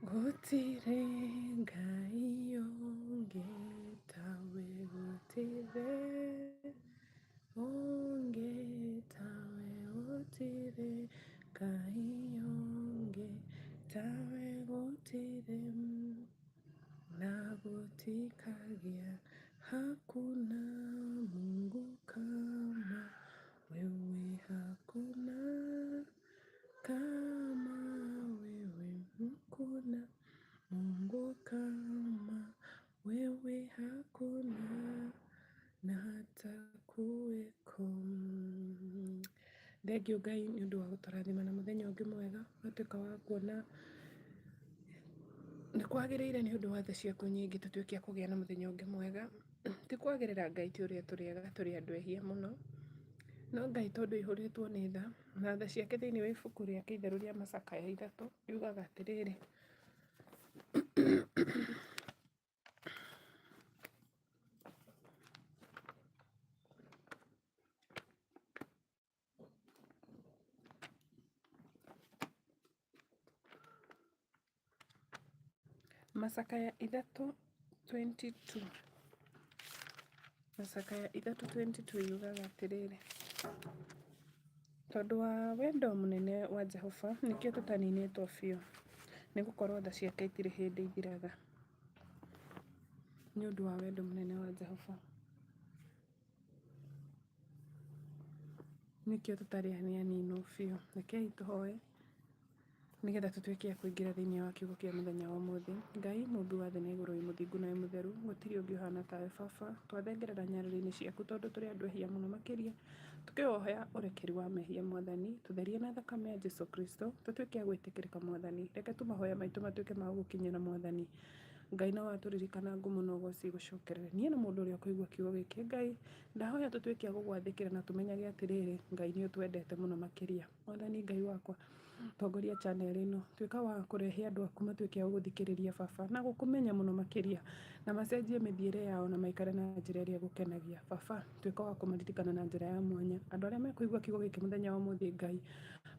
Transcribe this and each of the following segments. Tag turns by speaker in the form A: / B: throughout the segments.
A: Gutire ngai onge tawe, gutire onge tawe, gutire ngai onge tawe, gutire na gutikagia, hakuna Mungu kama wewe, hakuna kama wewe, hakuna Mungu kama wewe, hakuna na hata kuweko. Thengio Ngai nĩ ũndũ wa gũtũrathima na mũthenya ũngĩ mwega, ũgatuĩka wa kuona nĩ kwagĩrĩire nĩ ũndũ wa tha ciaku nyingĩ tũtuĩke a kũgĩa na mũthenya ũngĩ mwega. Ti kwagĩrĩra Ngai ti ũrĩa tũrĩaga, tũrĩ andũ ehia mũno, no Ngai tondũ ihũrĩtwo nĩ tha na tha ciake thĩinĩ wa ibuku rĩake itheru rĩa Macakaya 3 yugaga atĩrĩrĩ, Macakaya 3:22, Macakaya 3:22 yugaga atĩrĩrĩ, tondũ wa wendo mũnene wa Jehova nĩkĩo tũtaninĩtwo biũ, nĩ gũkorwo tha ciake itirĩ hĩndĩ ithiraga. Nĩ ũndũ wa wendo mũnene wa Jehova nĩkĩo tũtarĩ aninwo biũ. Rekei tũhoe nĩgetha tũtuĩke a kũingĩra thĩinĩ wa kiugo kĩa mũthenya wa ũmũthĩ. Ngai mũmbi wa thĩ na igũrũ wĩ mũthingu na wĩ mũtheru, gũtirĩ ũngĩ ũhana tawe Baba. Twathengerera nyarĩrĩ-inĩ ciaku tondũ tũrĩ andũ ehia mũno makĩria, tũkĩhoya ũrekeri wa mehia Mwathani, tũtherie na thakame ya Jesũ Kristo, tũtuĩke a gwĩtĩkĩrĩka Mwathani. Reke tũmahoya maitũ matuĩke ma gũkinyĩra Mwathani. Ngai no watũririkana ngumo no ũgoci gũcokerere. Niĩ na mũndũ ũrĩa ũkũigua kiugo gĩkĩ, Ngai ndahoya tũtuĩke a gũgwathĩkĩra na tũmenyage atĩrĩrĩ, Ngai nĩ ũtwendete mũno makĩria. Mwathani Ngai wakwa, tongoria channel ĩno, tuĩka wa kũrehe andũ aku matuĩke a gũthikĩrĩria Baba na gũkũmenya mũno makĩria, na macenjie mĩthiĩre yao na maikare na njĩra ĩrĩa gũkenagia. Baba, tuĩka wa kũmaririkana na njĩra ya mwanya. Andũ arĩa mekũigua kiugo gĩkĩ mũthenya wa ũmũthĩ, Ngai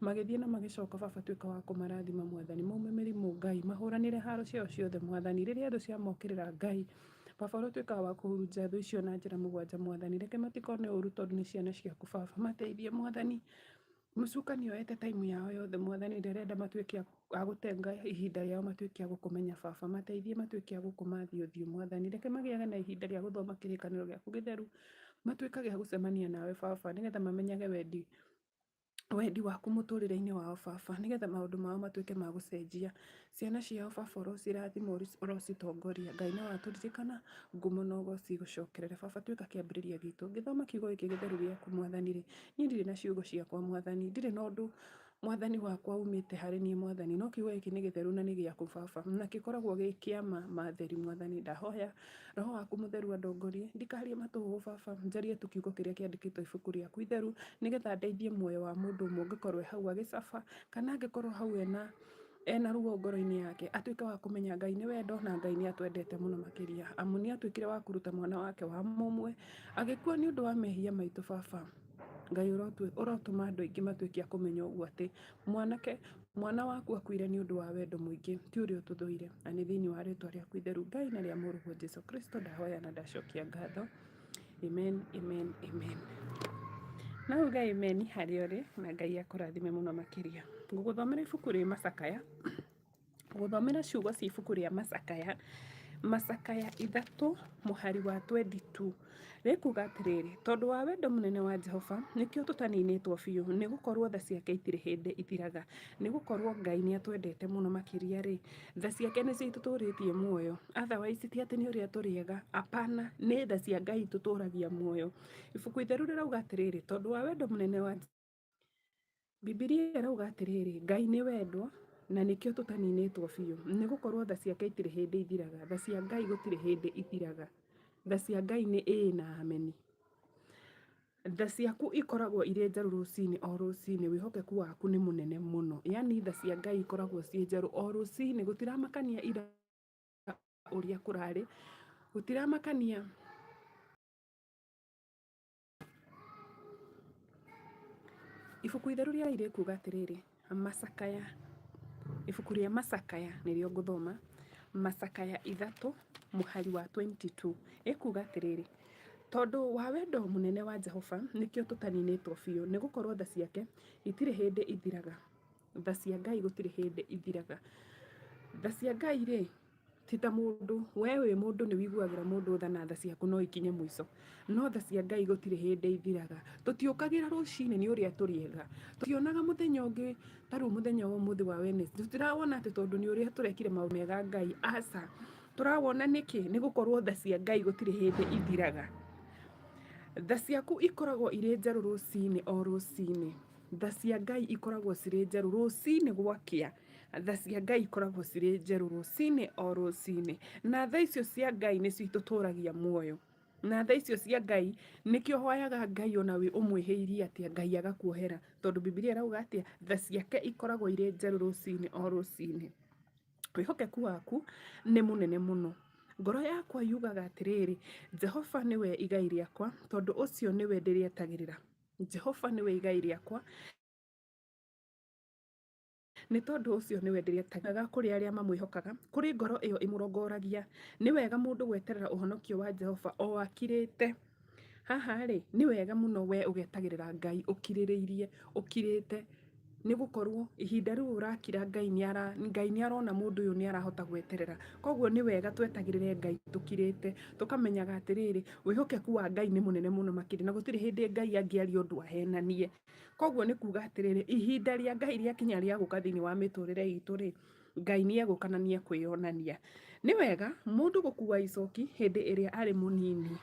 A: magĩthiĩ na magĩcoka, Baba tuĩka wa kũmarathima Mwathani, maume mĩrimũ Ngai, mahũranĩre haro ciao ciothe Mwathani, rĩrĩa andũ ciamokĩrĩra Ngai, Baba ũrĩa ũtuĩkaga wa kũhurunja thũ icio na njĩra mũgwanja Mwathani, reke matikone ũru tondũ nĩ ciana ciaku Baba, mateithie Mwathani. Mũcukani oete taimu yao yothe Mwathani, ndĩrenda matuĩke a gũtenga ihinda rĩao matuĩke a gũkũmenya Baba, mateithie matuĩke a gũkũmathia ũthiũ Mwathani, reke magĩage na ihinda rĩa gũthoma kĩrĩkanĩro gĩaku gĩtheru, matuĩkage a gũcemania nawe Baba, nĩgetha mamenyage wendi waku mũtũrĩre-inĩ wao Baba, nĩgetha maũndũ mao matuĩke ma gũcenjia. Ciana ciao Baba ũrocirathima, ũrocitongoria. Ngai no watũririkana ngumo no ũgoci gũcokerere. Baba tuĩka kĩambĩrĩria gitũ, ngĩthoma kiugo gĩkĩ gĩtheru gĩaku Mwathani rĩ, niĩ ndirĩ na ciugo ciakwa Mwathani, ndirĩ na ũndũ Mwathani wakwa umĩte harĩ niĩ Mwathani, no kiugo gĩkĩ nĩ gĩtheru na nĩ gĩaku Baba, na gĩkoragwo gĩ kĩama matheri Mwathani. Ndahoya Roho waku mũtheru andongorie, ndikarie matũhũhũ Baba, njarie tu kiugo kĩrĩa kĩandĩkĩtwo ibuku rĩaku itheru, nĩgetha ndeithie muoyo wa mũndũ ũmwe ũngĩkorwo hau agĩcaba, kana angĩkorwo hau ena ruo ngoro-inĩ yake, atuĩke wa kũmenya Ngai nĩ wendo na Ngai nĩ atwendete mũno makĩria, amu nĩ atuĩkire wa kũruta mwana wake wa mũmwe agĩkua nĩ ũndũ wa mehia maitũ Baba. Ngai ũrotũma andũ aingĩ matuĩke a kũmenya ũguo atĩ mwana waku akuire nĩ ũndũ wa wendo mũingĩ, ti ũrĩa ũtũthũire, na nĩ thĩinĩ wa rĩtwa rĩaku itheru Ngai na rĩa mũrũguo Jesũ Kristo ndahoya na ndacokia ngatho. Amen, amen, amen. Na uga amen harĩa ũrĩ, na Ngai akũrathime mũno makĩria. Ngũgũthomera ibuku rĩa Macakaya, ngũgũthomera ciugo cia ibuku rĩa Macakaya, Macakaya 3 mũhari wa 22. Rĩkuga atĩrĩrĩ, tondũ wa wendo mũnene wa Jehova nĩkĩo tũtaninĩtwo biũ, nĩ gũkorwo tha ciake itirĩ hĩndĩ ithiraga. Nĩ gũkorwo Ngai nĩ atwendete mũno makĩria rĩ, tha ciake nĩcio itũtũrĩtie muoyo. Otherwise ti atĩ nĩ ũrĩa tũrĩega, apana, nĩ tha cia Ngai itũtũragia muoyo. Ibuku itheru rĩrauga atĩrĩrĩ, tondũ wa wendo mũnene wa Bibilia ĩrauga atĩrĩrĩ, Ngai nĩ wendo na nĩkĩo tũtaninĩtwo biũ, nĩ gũkorwo tha ciake itirĩ hĩndĩ ithiraga. Tha cia Ngai gũtirĩ hĩndĩ ithiraga. Tha cia Ngai nĩ ĩĩ na ameni. Tha ciaku ikoragwo irĩ njerũ rũcinĩ o rũcinĩ, wĩhokeku waku nĩ mũnene mũno. Yani tha cia Ngai ikoragwo ciĩ njerũ o rũcinĩ, gũtiramakania ira ũrĩa kũrarĩ, gũtiramakania ibuku itheru rĩa kuga atĩrĩrĩ, Macakaya ibuku rĩa Macakaya nĩrĩo ngũthoma, Macakaya 3 mũhari wa 22 ĩkuga atĩrĩrĩ, tondũ wa wendo mũnene wa Jehova nĩkĩo tũtaninĩtwo biũ, nĩ gũkorwo tha ciake itirĩ hĩndĩ ithiraga. Tha cia Ngai gũtirĩ hĩndĩ ithiraga. Tha cia Ngai rĩ, ti ta mũndũ, we wĩ mũndũ nĩ wiguagĩra mũndũ tha na tha ciaku no ikinye mũico, no tha cia Ngai gũtirĩ hĩndĩ ithiraga. Tũtiũkagĩra rũcinĩ nĩ ũrĩa tũrĩega, tũtionaga mũthenya ũngĩ, ta rĩu mũthenya wa ũmũthĩ wa Wednesday tũtirawona atĩ tondũ nĩ ũrĩa tũrekire maũndũ mega Ngai, aca, tũrawona nĩkĩ? Nĩ gũkorwo tha cia Ngai gũtirĩ hĩndĩ ithiraga. Tha ciaku ikoragwo irĩ njerũ rũcinĩ o rũcinĩ. Tha cia Ngai ikoragwo cirĩ njerũ rũcinĩ gwakĩa. Tha cia Ngai ikoragwo cirĩ njerũ rũcinĩ o rũcinĩ. Na tha icio cia Ngai nĩcio itũtũragia muoyo. Na tha icio cia Ngai nĩkĩo hoyaga Ngai ona we ũmwĩhĩirie atĩa Ngai agakuohera. Tondũ Biblia ĩrauga atĩa? Tha ciake ikoragwo irĩ njerũ rũcinĩ o rũcinĩ. Wĩhokeku waku nĩ mũnene mũno. Ngoro yakwa yugaga atĩrĩrĩ, Jehova nĩwe igai rĩakwa, tondũ ũcio nĩwe ndĩrĩetagĩrĩra. Jehova nĩwe igai rĩakwa, nĩ tondũ ũcio nĩwe ndĩrĩetagĩrĩra kũrĩ arĩa mamwĩhokaga, kũrĩ ngoro ĩyo ĩmũrongoragia. Nĩ wega mũndũ gweterera ũhonokio wa Jehova o akirĩte. Haha rĩ, nĩ wega mũno we ũgetagĩrĩra Ngai ũkirĩrĩirie, ũkirĩte, nĩ gũkorwo ihinda rĩu ũrakira Ngai nĩ arona mũndũ ũyũ nĩ arahota gweterera. Koguo nĩ wega twetagĩrĩre Ngai tũkirĩte, tũkamenyaga atĩrĩrĩ, wĩhokeku wa Ngai nĩ mũnene mũno makĩria, na gũtirĩ hĩndĩ Ngai angĩaria ũndũ ahenanie. Koguo nĩ kuga atĩrĩrĩ, ihinda rĩa Ngai rĩakinya rĩa gũka thĩinĩ wa mĩtũrĩre itũ rĩ, Ngai nĩ egũka na nĩ ekwĩonania. Nĩ wega mũndũ gũkua icoki hĩndĩ ĩrĩa arĩ mũnini.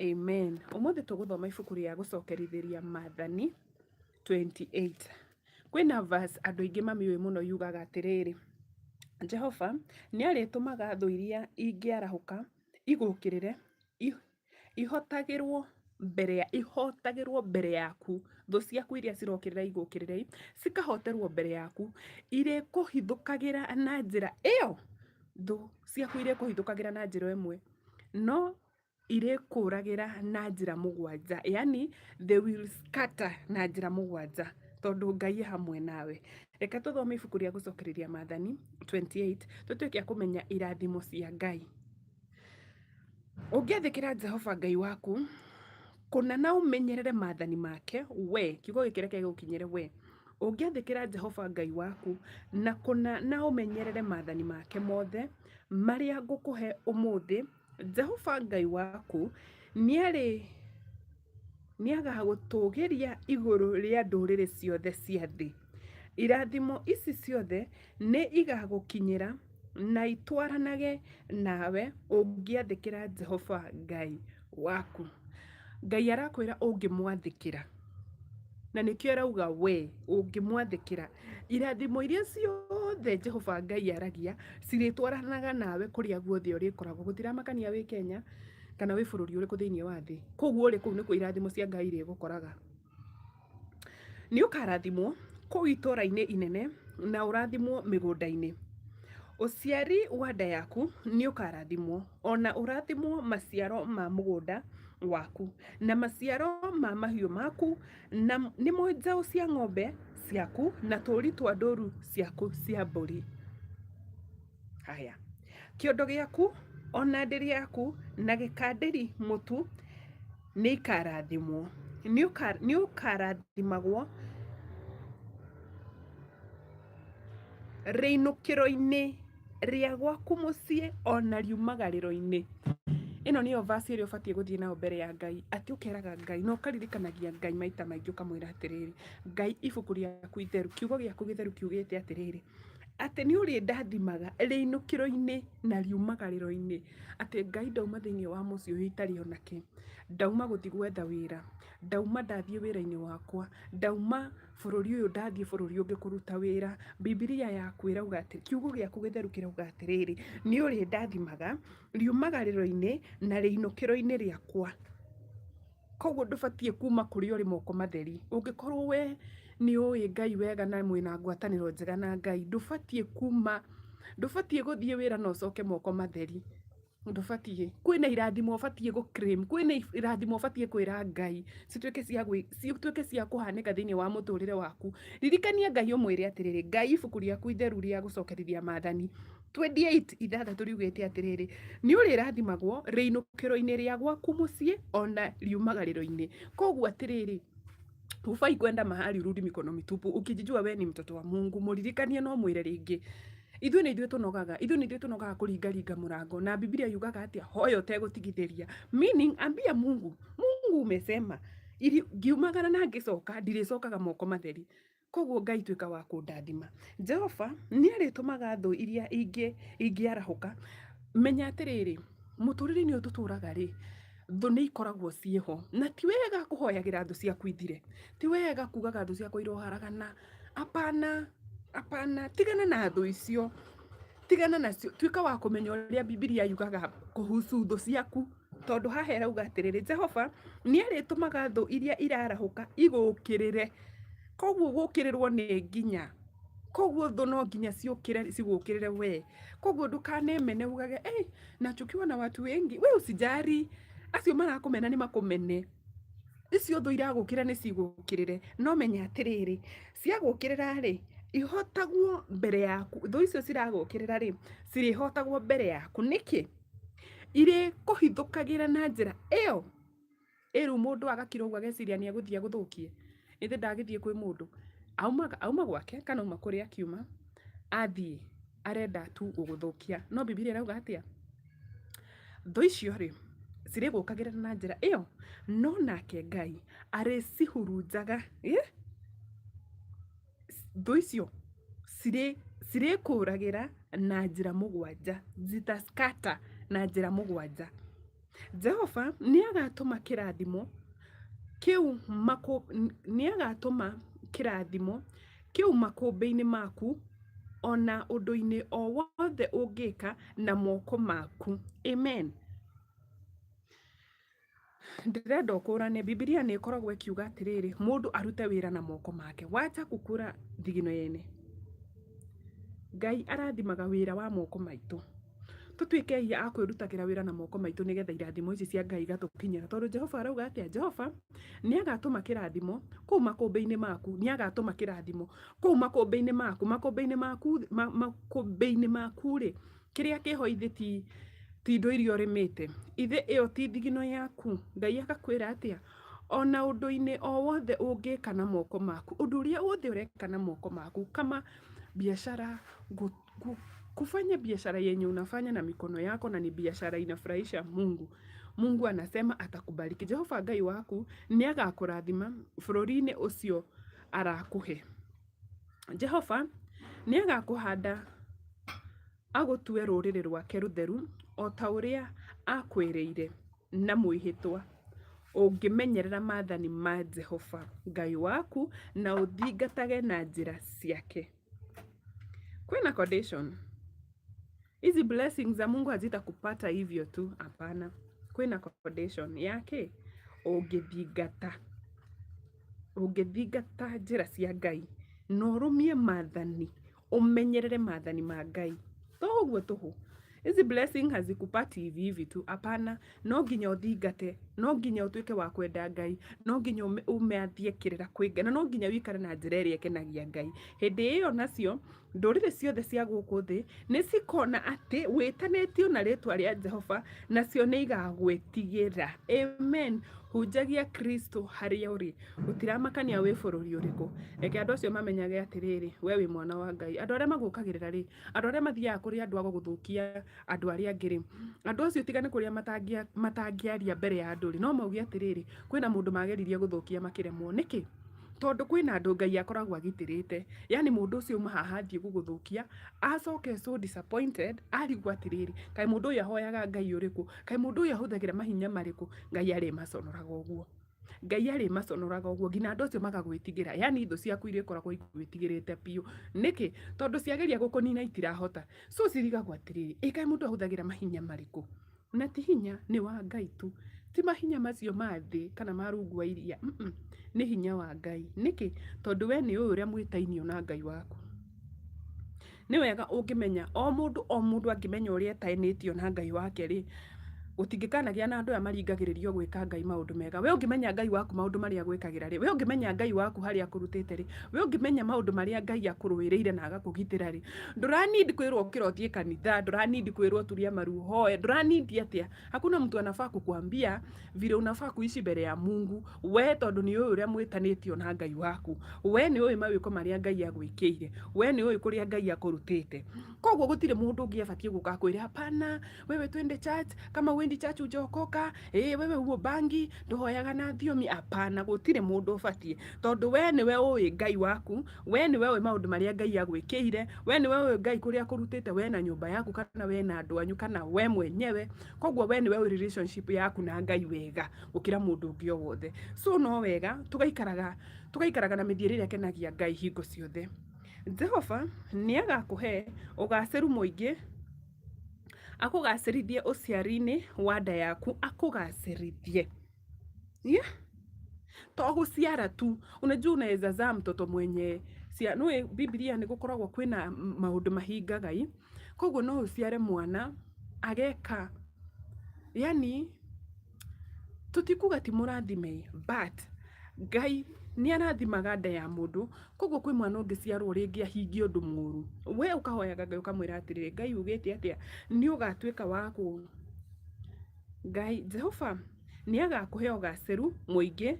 A: Amen. Ũmũthĩ tũgũthoma ibuku rĩa gũcokerithĩria Maathani 28. Kwĩna verse andũ aingĩ mamĩũĩ mũno yugaga atĩrĩrĩ, Jehova nĩ arĩtũmaga thũ iria ingĩarahũka igũkĩrĩre, ihotagĩrwo mbere yaku. Thũ ciaku iria cirokĩrĩra igũkĩrĩre, cikahoterwo mbere yaku, irĩkũhithũkagĩra na njĩra ĩyo. Thũ ciaku irĩkũhithũkagĩra na njĩra ĩmwe, no irĩkũragĩra na njĩra mũgwanja. Yani they will scatter na njĩra mũgwanja, tondũ Ngai hamwe nawe. Reka tũthome ibuku rĩa gũcokerithia Maathani 28 tũtuĩke a kũmenya irathimo cia Ngai. Ũngĩathĩkĩra Jehova Ngai waku, kũna na ũmenyerere maathani make, we, kiugo gĩkĩ reke gĩgũkinyĩre we. Ũngĩathĩkĩra Jehova Ngai waku, na kũna na ũmenyerere maathani make mothe, marĩa ngũkũhe ũmũthĩ, Jehova Ngai waku nĩagagũtũgĩria igũrũ rĩa ndũrĩrĩ ciothe cia thĩ. Irathimo ici ciothe nĩ igagũkinyĩra na itwaranage nawe ũngĩathĩkĩra Jehova Ngai waku. Ngai arakwĩra ũngĩmwathĩkĩra, na nĩkĩo arauga we ũngĩmwathĩkĩra. Irathimo iria ciothe Jehova Ngai aragia cirĩtwaranaga nawe kũrĩa guothe ũrĩkoragwo. Gũtiramakania wĩ Kenya kana wĩ bũrũri ũrĩkũ thĩinĩ wa thĩ. Koguo rĩ, kũu nĩkuo irathimo cia Ngai irĩgũkoraga. Nĩ ũkarathimwo kũu itũũra-inĩ inene na ũrathimwo mĩgũnda-inĩ. Ũciari wa nda yaku nĩ ũkarathimwo, ona ũrathimwo maciaro ma mũgũnda waku, na maciaro ma mahiũ maku, na nĩmo njaũ cia ng'ombe ciaku, na tũũri twa ndũũru ciaku cia mbũri. Haya, kĩondo gĩaku ona ndĩri yaku na gĩkandĩri mũtu nĩ ikarathimwo. Nĩ ũkarathimagwo rĩinũkĩro-inĩ rĩa gwaku mũciĩ ona riumagarĩro-inĩ. Ĩno nĩyo verse ĩrĩa ũbatiĩ gũthiĩ nayo mbere ya Ngai, atĩ ũkeraga Ngai na ũkaririkanagia Ngai maita maingĩ ũkamwĩra atĩrĩrĩ, Ngai, ibuku rĩaku itheru, kiugo gĩaku gĩtheru kiugĩte atĩrĩrĩ, atĩ nĩ ũrĩ ndathimaga rĩinũkĩro-inĩ na riumagarĩro-inĩ. Atĩ Ngai ndauma thĩinĩ wa mũciĩ ũyũ itarĩ ona kĩ, ndauma gũthiĩ gwetha wĩra, ndauma ndathiĩ wĩra-inĩ wakwa, ndauma bũrũri ũyũ ndathiĩ bũrũri ũngĩ kũruta wĩra. Biblia yaku ĩrauga atĩ, kiugo gĩaku gĩtheru kĩrauga atĩrĩrĩ, nĩ ũrĩ ndathimaga riumagarĩro-inĩ na rĩinũkĩro-inĩ rĩakwa. Koguo ndũbatiĩ kuma kũrĩ ũrĩ moko matheri. Ũngĩkorwo we nĩ ũĩ Ngai wega na mwĩna ngwatanĩro njega na Ngai, ndũbatiĩ gũthiĩ wĩra na ũcoke moko matheri. ndubatie kwina irathimo batie go claim kwina irathimo batie kwira Ngai cituike cia kuhanika thiini wa muturire waku. Ririkania Ngai umwire atiriri, Ngai ibuku riaku itheru ria gucokerithia maathani 28:6 riugite atiriri, ni urirathimagwo riinukiro-ini ria gwaku mucii ona riumagariro-ini. Koguo atiriri, hufai kwenda mahali urudi mikono mitupu ukijijua we ni mtoto wa Mungu. Muririkanie no mwire ringi, ithuĩ nĩ ithuĩ tunogaga kuringaringa murango, na Biblia yugaga atia, hoya utegutigithiria, meaning ambia Mungu umesema ngiumagara na ngicoka ndiricokaga moko matheri. Koguo Ngai tuika wa kundathima. Jehova ni aritumaga thu iria ingiarahuka. Menya atiriri, muturire-ini tuturaga ri, thu ni ikoragwo cieho, na ti wega kuhoyagira thu ciaku ithire, ti wega kugaga thu ciaku iroharagana. Apana, tigana na thu icio, tigana nacio. Tuika wa kumenya uria Biblia yugaga kuhusu thu ciaku, tondu haha irauga atiriri, Jehova ni aritumaga thu iria irarahuka igukirire. Koguo gukirirwo ni nginya, koguo thu no nginya ciukire cigukirire we. Koguo ndukanemene ugage nachukiwa na watu wengi. We usijari, acio marakumena ni makumene, icio thu iragukira ni cigukirire. No menya atiriri, ciagukirira ri ihotagwo mbere yaku. Thu icio ciragukirira ri cirihotagwo mbere yaku. Niki iri kuhithukagira na njira iyo iru mundu agakira uguo ageciria ni aguthia guthukie. Ithi ndagithie kwi mundu auma gwake kana auma kuria akiuma, athie arenda tu guguthukia. No Biblia irauga atia? Thu icio ri cirigukagirira na njira iyo, no nake Ngai aricihurunjaga. Thu icio cirikuragira na njira mugwanja, zitaskata na njira mugwanja. Jehova ni agatuma kirathimo kiu makumbi-ini maku ona undu-ini o wothe ungika na moko maku. Amen. Ndirenda ukurane, Biblia ni ikoragwo ikiuga atiriri, mundu arute wira na moko make. Wacha gukura thigino yene. Ngai arathimaga wira wa moko maitu. Tutuike iya akwirutagira wira na moko maitu nigetha irathimo ici cia Ngai gatukinyira. Tondu Jehova arauga atia? Jehova ni agatuma kirathimo kuu makumbi-ini maku, ni agatuma kirathimo kuu makumbi-ini maku ri, kiria kihoithiti ti indo iria urimite. Ithi iyo ti thigino yaku. Ngai akakwira atia? Ona undu-ini o wothe ungika na moko maku, undu uria wothe ureka na moko maku, kama biashara, kufanya biashara yenye unafanya na mikono yako na ni biashara inafurahisha Mungu, Mungu anasema atakubariki. Jehova Ngai waku ni agakurathima bururi-ini ucio arakuhe. Jehova ni agakuhanda agutue ruriri rwake rutheru, o ta uria akwiriire na mwihitwa, ungimenyerera maathani ma Jehova Ngai waku na uthingatage na njira ciake. Kwina condition. Hizi blessings za Mungu hazitakupata hivyo tu, hapana. Kwina condition yake, ungithingata njira cia Ngai, no urumie maathani, umenyerere maathani ma Ngai. Toguo tuhu. Hizi blessing hazikupati hivi tu, hapana. No nginya uthingate, no nginya utuike wa kwenda Ngai, no nginya umeathie kirira kwingana, no nginya wikare na njira iria ikenagia Ngai. Hindi iyo nacio ndurire ciothe cia guku thi ni cikona ati witanitio na ritwa ria Jehova, nacio ni igagwitigira. Amen. Hunjagia Kristo haria uri, utiramakania wi bururi uriku. Reke andu acio mamenyage atiriri, we wi mwana wa Ngai. Andu aria magukagirira ri, andu aria mathiaga kuri andu aguguthukia andu aria angiri, andu acio tigane kuria matangiaria mbere ya andu ri, no mauge atiriri, kwina mundu mageririe guthukia makiremwo. Niki? Tondu kwina andu Ngai akoragwo agitirite. Yani mundu ucio mahaha athie guguthukia, acoke so disappointed, arigwa atiriri, kai mundu uyu ahoyaga Ngai uriku, kai mundu uyu ahuthagira mahinya mariku. Ngai ari maconoraga uguo, Ngai ari maconoraga uguo, ngina andu acio magagwitigira. Yani thu ciaku iria ikoragwo igwitigirite piu. Niki? Tondu ciageria gukunina itirahota, so cirigagwo atiriri, kai mundu ahuthagira mahinya mariku. Na ti hinya ni wa Ngai tu, ti mahinya macio ma thi kana marungu wa iria, ni hinya wa Ngai. Niki? Tondu we ni uyu uria mwitainio na Ngai waku. Nĩ wega ũngĩmenya o mũndũ angĩmenya ũrĩa etainĩtio na Ngai wake rĩ, gũtingĩkanagia na andũ aya maringagĩrĩrio gwĩka Ngai maũndũ mega. We ũngĩmenya Ngai waku maũndũ marĩa gwĩkagĩra rĩ, we ũngĩmenya Ngai waku harĩa akũrutĩte rĩ, we ũngĩmenya maũndũ marĩa Ngai akũrũĩrĩire na agakũgitĩra rĩ, ndũranindi kwĩrwo ũkĩra ũthiĩ kanitha, ndũranindi kwĩrwo turia maru hoe, ndũranindi atĩa. Hakuna mtu anafaa kukuambia vile unafaa kuishi mbele ya Mungu. We tondũ nĩ ũĩ ũrĩa mwĩtanĩtio na Ngai waku, we nĩ ũĩ mawĩko marĩa Ngai agwĩkĩire, we nĩ ũĩ kũrĩa Ngai akũrutĩte. Koguo gũtirĩ mũndũ ũngĩ abatiĩ gũka kwĩra hapana, wewe twende church, kama wendi church ujokoka, wewe huo bangi, nduhoyaga na thiomi. Hapana, gũtirĩ mũndũ ũbatiĩ, tondũ we nĩwe ũĩ Ngai waku, we nĩwe ũĩ maũndũ marĩa Ngai agwĩkĩire, we nĩwe ũĩ Ngai kũrĩa akũrutĩte, we na nyũmba yaku, kana we na andũ anyu, kana we mwenyewe. Koguo we nĩwe ũĩ relationship yaku na Ngai wega gũkĩra mũndũ ũngĩ o wothe. So no wega tũgaikaraga na mĩthiĩre ĩrĩa ĩkenagia Ngai hingo ciothe. Jehova nĩ agakũhe ũgacĩru mũingĩ, akũgacĩrithie ũciari-inĩ wa nda yaku, akũgacĩrithie. To gũciara tu, unajua unaweza zaa mtoto mwenye nũĩ Biblia nĩ gũkoragwo kwĩna maũndũ mahingaga. Koguo no ũciare mwana ageka, yani tutikuga ti mũrathime, but Ngai nĩ arathimaga nda ya mũndũ. Koguo kwĩ mwana ũngĩciarwo rĩngĩ ahingie ũndũ mũru, we ũkahoyaga Ngai ũkamwĩra atĩrĩrĩ, Ngai ugĩte atĩa, nĩ ũgatuĩka wa Ngai Jehova nĩ agakũhe ũgacĩru mũingĩ,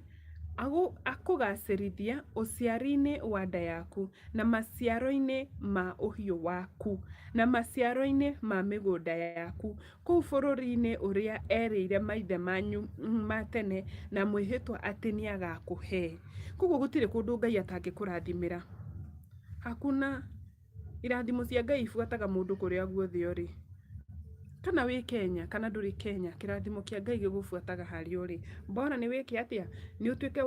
A: akũgacĩrithia ũciari-inĩ wa nda yaku, na maciaro-inĩ ma ũhiũ waku, na maciaro-inĩ ma mĩgũnda yaku, kũu bũrũri-inĩ ũrĩa erĩire maithe manyu ma tene na mwĩhĩtwa atĩ nĩ agakũhe. Koguo gũtirĩ kũndũ Ngai atangĩkũrathimĩra. Hakuna. Irathimo cia Ngai ibuataga mũndũ kũrĩa guothe ũrĩ. Kana wĩ Kenya, kana ndũrĩ Kenya, kĩrathimo kĩa Ngai gĩgũbuataga harĩa ũrĩ. Mbona nĩ wĩke atĩa? Nĩ ũtuĩke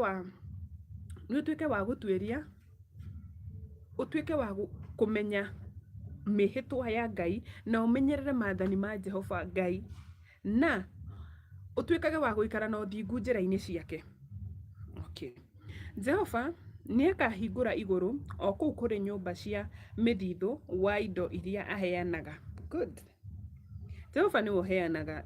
A: wa gũtuĩria, ũtuĩke wa kũmenya mĩhĩtwa ya Ngai, na ũmenyerere maathani ma Jehova Ngai, na ũtuĩkage wa gũikara na ũthingu njĩra-inĩ ciake. Okay. Jehova nĩ akahingũra igũrũ o kũu kũrĩ nyũmba cia mĩthithũ wa indo iria aheanaga. Good. Jehova nĩ ũheanaga.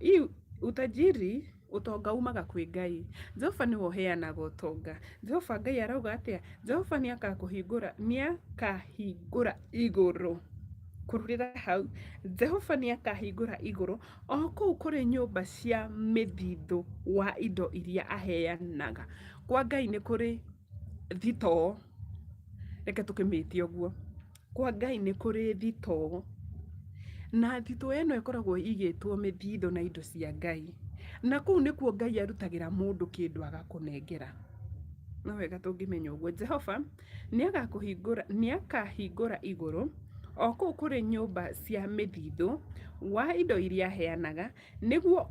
A: Utajiri, ũtonga umaga kwĩ Ngai. Jehova nĩ ũheanaga ũtonga. Jehova Ngai arauga atĩa? Jehova nĩ akahingũra igũrũ. Kũrũrĩra hau. Jehova nĩ akahingũra igũrũ o kũu kũrĩ nyũmba cia mĩthithũ wa indo iria aheanaga. Kwa Ngai nĩ kũrĩ thitoo. Reke tũkĩmĩtie ũguo. Kwa Ngai nĩ kũrĩ thitoo. Na thitoo ĩno ĩkoragwo igĩtwo mĩthithũ na indo cia Ngai. Na kũu nĩkuo Ngai arutagĩra mũndũ kĩndũ agakũnengera. No wega tũngĩmenya ũguo. Jehova nĩ akahingũra igũrũ o kũu kũrĩ nyũmba cia mĩthithũ wa indo iria aheanaga, nĩguo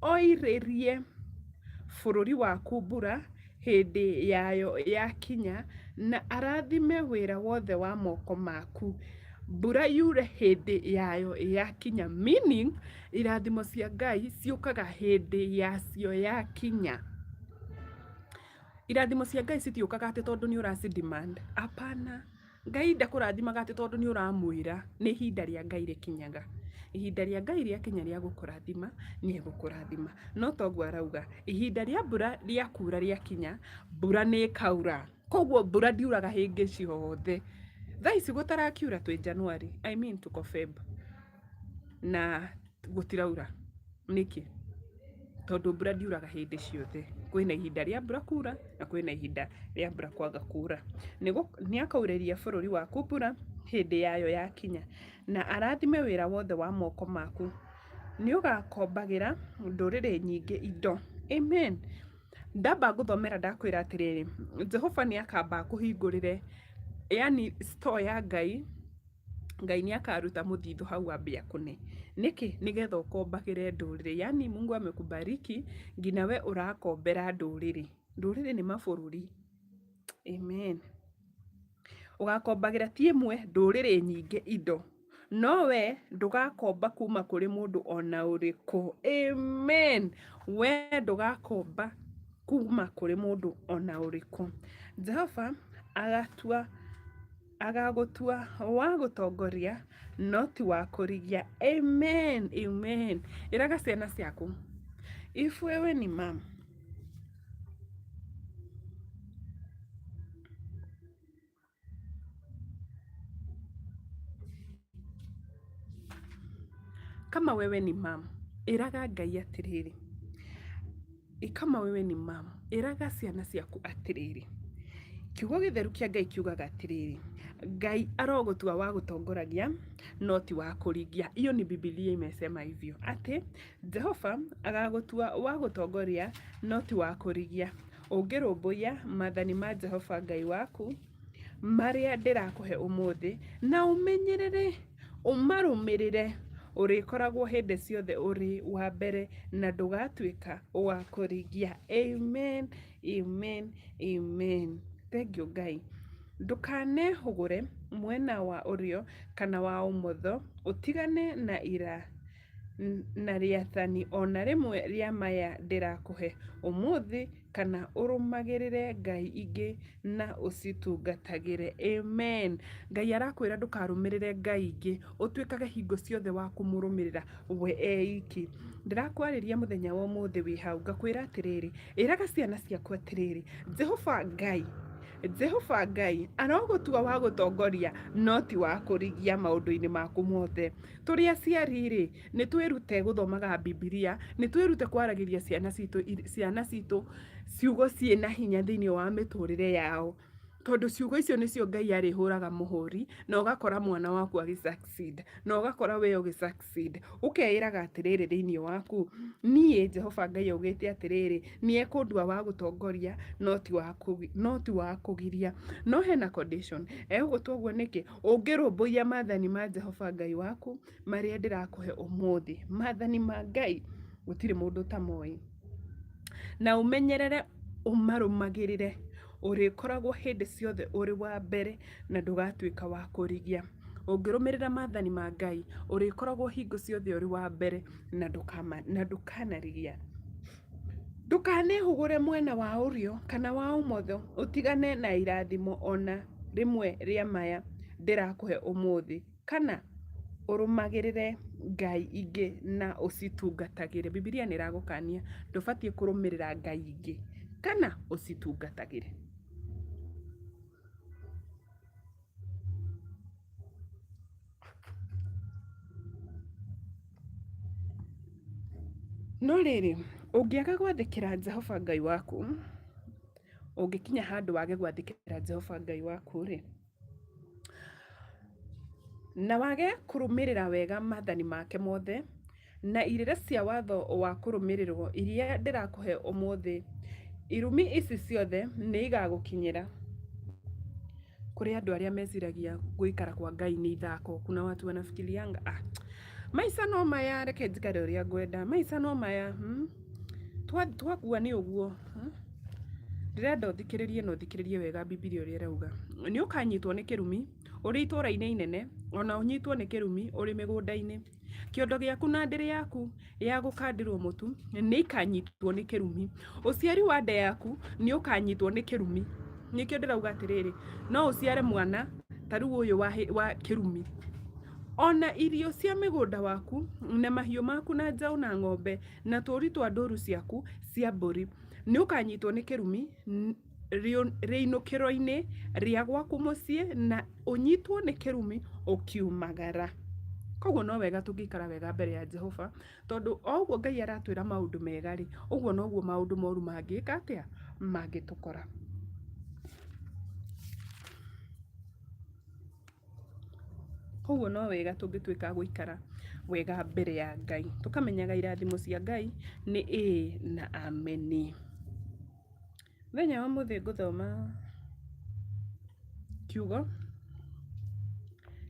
A: oirĩrie bũrũri waku mbura hĩndĩ yayo yakinya, na arathime wĩra wothe wa moko maku. Mbura yure hĩndĩ yayo yakinya, meaning irathimo cia Ngai ciũkaga hĩndĩ yacio yakinya. Irathimo cia Ngai citiũkaga atĩ tondũ nĩ ũraci-demand. Hapana. Ngai ndakũrathimaga atĩ tondũ nĩ ũramwĩra. Nĩ ihinda rĩa Ngai rĩkinyaga. Ihinda rĩa Ngai rĩakinya rĩa gũkũrathima, nĩ egũkũrathima. No toguo arauga, ihinda rĩa mbura rĩa kuura rĩakinya, mbura nĩ ĩkaura. Koguo mbura ndiuraga hĩngĩ ciothe. Thaa ici gũtarakiura twĩ January, I mean tuko Feb, na gũtiraura. Nĩkĩ? Tondũ mbura ndiuraga hĩndĩ ciothe. Kwĩna ihinda rĩa mbura kuura, na kwĩna ihinda rĩa mbura kwaga kuura. Nĩ akaurĩria bũrũri waku mbura hĩndĩ yayo yakinya, na arathime wĩra wothe wa moko maku. Nĩ ũgakombagĩra ndũrĩrĩ nyingĩ indo. Amen. Ndamba ngũthomera ndakwĩra atĩrĩrĩ, Jehova nĩ akamba kũhingũrĩre, yani store ya Ngai. Ngai nĩ akaruta mũthithũ hau ambia kũne. Nĩkĩ? Nĩgetha ũkombagĩre ndũrĩrĩ. Yani Mungu amekubariki nginya we ũrakombera ndũrĩrĩ. Ndũrĩrĩ nĩ mabũrũri. Amen. Ũgakombagĩra ti ĩmwe, ndũrĩrĩ nyingĩ indo. No we ndũgakomba kuma kũrĩ mũndũ ona ũrĩkũ. Amen. We ndũgakomba kuma kũrĩ mũndũ ona ũrĩkũ. Jehova agatua agagutua wa gutongoria no ti wa kurigia. Amen, amen. Iraga ciana ciaku, if wewe ni mama kama wewe ni mama, iraga Ngai atiriri. Kama wewe ni mama, iraga ciana ciaku atiriri. Kiugo githeru kia Ngai kiugaga atiriri, Ngai arogutua wa gutongoragia no ti wa kurigia. Hiyo ni Biblia imesema hivyo, ati Jehova agagutua wa gutongoria no ti wa kurigia. Ungirumbuya mathani ma Jehova Ngai waku maria ndirakuhe umuthi na umenyerere umarumirire, urikoragwo hindi ciothe uri wa mbere na ndugatuika wa kurigia. Amen, amen, amen. Thank you Ngai. Ndukanehugure mwena wa urio kana wa umotho, utigane na ira na riathani ona rimwe ria maya ndirakuhe umuthi, kana urumagirire ngai ingi na ucitungatagire. Amen. Ngai arakwira ndukarumirire ngai ingi, utuikage hingo ciothe wa kumurumirira we eiki. Ndirakwariria muthenya wa umuthi wi hau ngakwira atiriri, iraga ciana ciaku atiriri, Jehova Ngai arogutua wa gutongoria no ti wa kurigia maundu-ini maku mothe. Turi aciari ni twirute guthomaga Biblia, ni twirute kwaragiria ciana citu ciugo ciina hinya thiini wa miturire yao, tondu ciugo icio nicio Ngai arihuraga muhuri na ugakora mwana waku agi succeed, na ugakora we ugi succeed. Ukeiraga atiriri thiini waku, nie Jehova Ngai augite atiriri, nie kundua wa gutongoria no ti wa kugiria. No hena condition, egutogwo niki ungirumbuya mathani ma Jehova Ngai waku maria ndirakuhe umuthi. Mathani ma Ngai gutiri mundu tamoi, na umenyerere umarumagirire, urikoragwo hindi ciothe uri wa mbere na ndugatuika wa kurigia. Ungirumirira mathani ma Ngai urikoragwo hingo ciothe uri wa mbere na ndukanarigia. Ndukanehugure mwena wa urio kana wa umotho, utigane na irathimo ona rimwe ria maya ndirakuhe umuthi, kana urumagirire ngai ingi na ucitungatagire. Biblia niragukania ndubatie kurumirira ngai ingi kana ucitungatagire. No riri, ungiaga gwathikira Jehova Ngai waku, ungikinya handu wage gwathikira Jehova Ngai waku ri, na wage kurumirira wega mathani make mothe na irire cia watho wa kurumirirwo iria ndirakuhe umuthi, irumi ici ciothe ni igagukinyira. Kuri andu aria meciragia guikara kwa Ngai ni ithako. Kuna watu wanafikirianga maisha no maya, reke njikare uria ngwenda, maisha no maya, twakua ni uguo. Ndirenda uthikiririe no thikiririe wega Biblia uria irauga. Ni ukanyitwo ni kirumi uri itura-ini inene, ona unyitwo ni kirumi uri migunda-ini. Kiondo giaku na ndiri yaku ya gukandirwo mutu ni ikanyitwo ni kirumi. Uciari wa nda yaku ni ukanyitwo ni kirumi. Nikio ndirauga atiriri, no uciare mwana tariu uyu wa kirumi. Ona irio cia migunda waku na mahiu maku na njau na ng'ombe na turi twa nduru ciaku cia mburi ni ukanyitwo ni kirumi riinukiro-ini ria gwaku mucii na unyitwo ni kirumi ukiumagara. Koguo no wega tungikara wega mbere ya Jehova, tondu oguo Ngai aratwira maundu mega ri, uguo noguo maundu moru mangika atia mangitukora. Koguo no wega tungituika guikara wega mbere ya Ngai, tukamenyaga irathimo cia Ngai ni na ameni. Thenya wa muthi nguthoma kiugo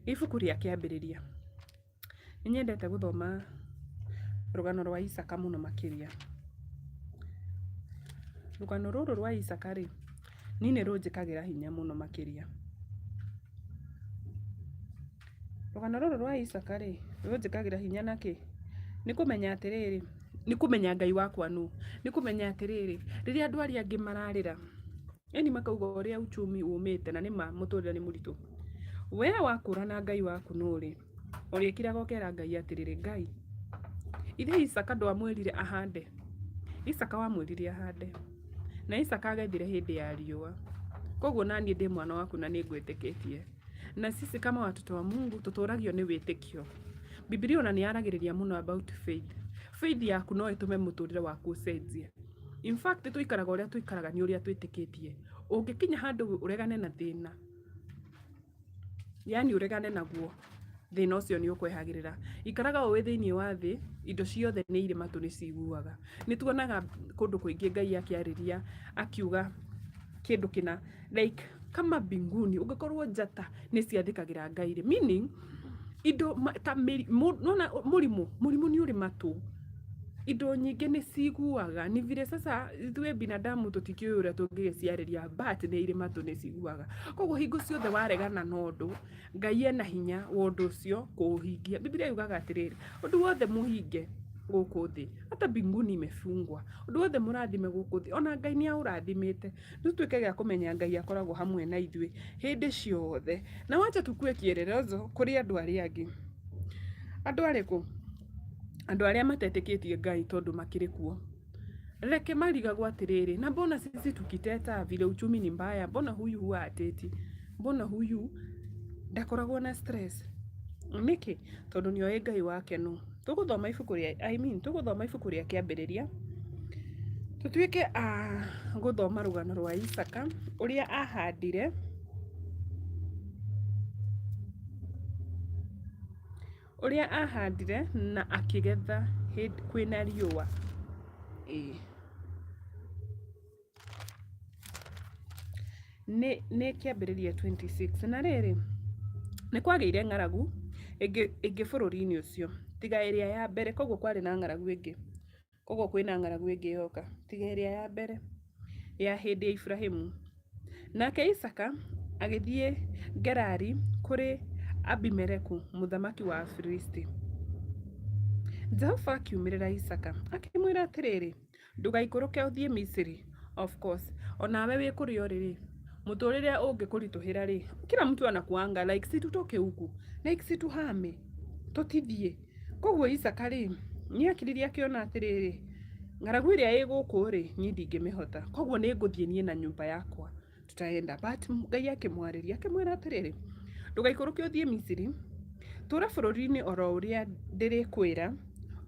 A: ibuku ria kiambiriria. Ninyendete guthoma rugano rwa Isaka muno makiria. Rugano ruru rwa Isaka ri ni runjikagira hinya muno makiria. Rugano ruru rwa Isaka ri runjikagira hinya naki ni kumenya atiriri, ni kumenya Ngai wakwa nu, ni kumenya atiriri riria andu aria angi mararira, eni makauga uria uchumi umite na nima muturire ni muritu, we wakũrana Ngai waku nũrĩ ũrĩkiraga ũkera Ngai atĩrĩrĩ, Ngai ithe Isaka ndwamwĩrire ahande. Isaka wamwĩrire ahande, na Isaka agethire hĩndĩ ya riũa. Koguo naniĩ ndĩ mwana waku na nĩngwĩtĩkĩtie. Na sisi kama watoto wa Mungu tũtũragio nĩ wĩtĩkio. Biblia ona nĩyaragĩrĩria mũno about faith. Faith yaku no ĩtũme mũtũrĩre waku ũcenjie. In fact tũikaraga ũrĩa tũikaraga nĩ ũrĩa twĩtĩkĩtie. Ũngĩkinya handũ ũregane na thĩna, yani ũregane naguo, thĩna ũcio nĩ ũkwehagĩrĩra. Ikaraga ũĩ thĩinĩ wa thĩ, indo ciothe nĩ irĩ matũ nĩ ciguaga. Nĩ tuonaga kũndũ kũingĩ Ngai akĩarĩria akiuga kĩndũ kĩna like kama mbinguni ũngĩkorwo njata nĩ ciathĩkagĩra Ngai, meaning indo ta mũrimũ nĩ ũrĩ matũ. Indo nyingĩ nĩ ciguaga, ni vile sasa ithuĩ binadamu tũtikĩũĩ ũrĩa tũngĩciarĩria, but nĩ irĩ matũ nĩ ciguaga. Koguo hingo ciothe waregana na ũndũ, Ngai ena hinya wa ũndũ ũcio kũũhingia. Biblia yugaga atĩrĩrĩ, ũndũ wothe mũhinge gũkũ thĩ, hata mbinguni imefungwa. Ũndũ wothe mũrathime gũkũ thĩ, ona Ngai nĩ aũrathimĩte. Nĩ tuĩke gĩa kũmenya Ngai akoragwo hamwe na ithuĩ hĩndĩ ciothe. Na wacha tukue kielelezo kũrĩ andũ arĩa angĩ. Andũ arĩkũ? Andũ arĩa matetĩkĩtie Ngai tondũ makĩrĩ kuo. Reke marigagwo atĩrĩrĩ, na mbona sisi tukiteta vile uchumi ni mbaya, mbona huyu huwa ateti, mbona huyu ndakoragwo na stress. Nĩkĩ? Tondũ nĩoĩ Ngai wake no. Tũgũthoma ibuku rĩa tũgũthoma ibuku rĩa kĩambĩrĩria. Tũtuĩke gũthoma rũgano rwa Isaka ũrĩa ahandire na akĩgetha kwĩna riũa. Nĩ kĩambĩrĩria 26. Na rĩrĩ, nĩ kwagĩire ng'aragu ĩngĩ bũrũri-inĩ ũcio tiga ĩrĩa ya mbere. Koguo kwarĩ na ng'aragu ĩngĩ, koguo kwĩna ng'aragu ĩngĩ yoka tiga ĩrĩa ya mbere ya hĩndĩ ya Ibrahimu. Nake Isaka agĩthiĩ Gerari kũrĩ Abimeleku mũthamaki wa Afilisti. Jehova akiumĩrĩra Isaka akĩmwĩra atĩrĩrĩ, ndũgaikũrũke ũthiĩ Misiri. Of course onawe wĩ kũrĩa ũrĩ rĩ, mũtũrĩre ũngĩkũritũhĩra rĩ, kila mtu anakuanga like si tutoke huku, like si tuhame tũtithie. Koguo Isaka rĩ nĩakiririe akĩona atĩrĩrĩ, ng'aragu ĩrĩa ĩ gũkũ rĩ niĩ ndingĩmĩhota, koguo nĩ ngũthiĩ niĩ na nyũmba yakwa tutaenda. But Ngai akĩmwarĩria akĩmwĩra atĩrĩrĩ, ndũgaikũrũke ũthiĩ Misiri, tũra bũrũri-inĩ oro ũrĩa ndĩrĩkwĩra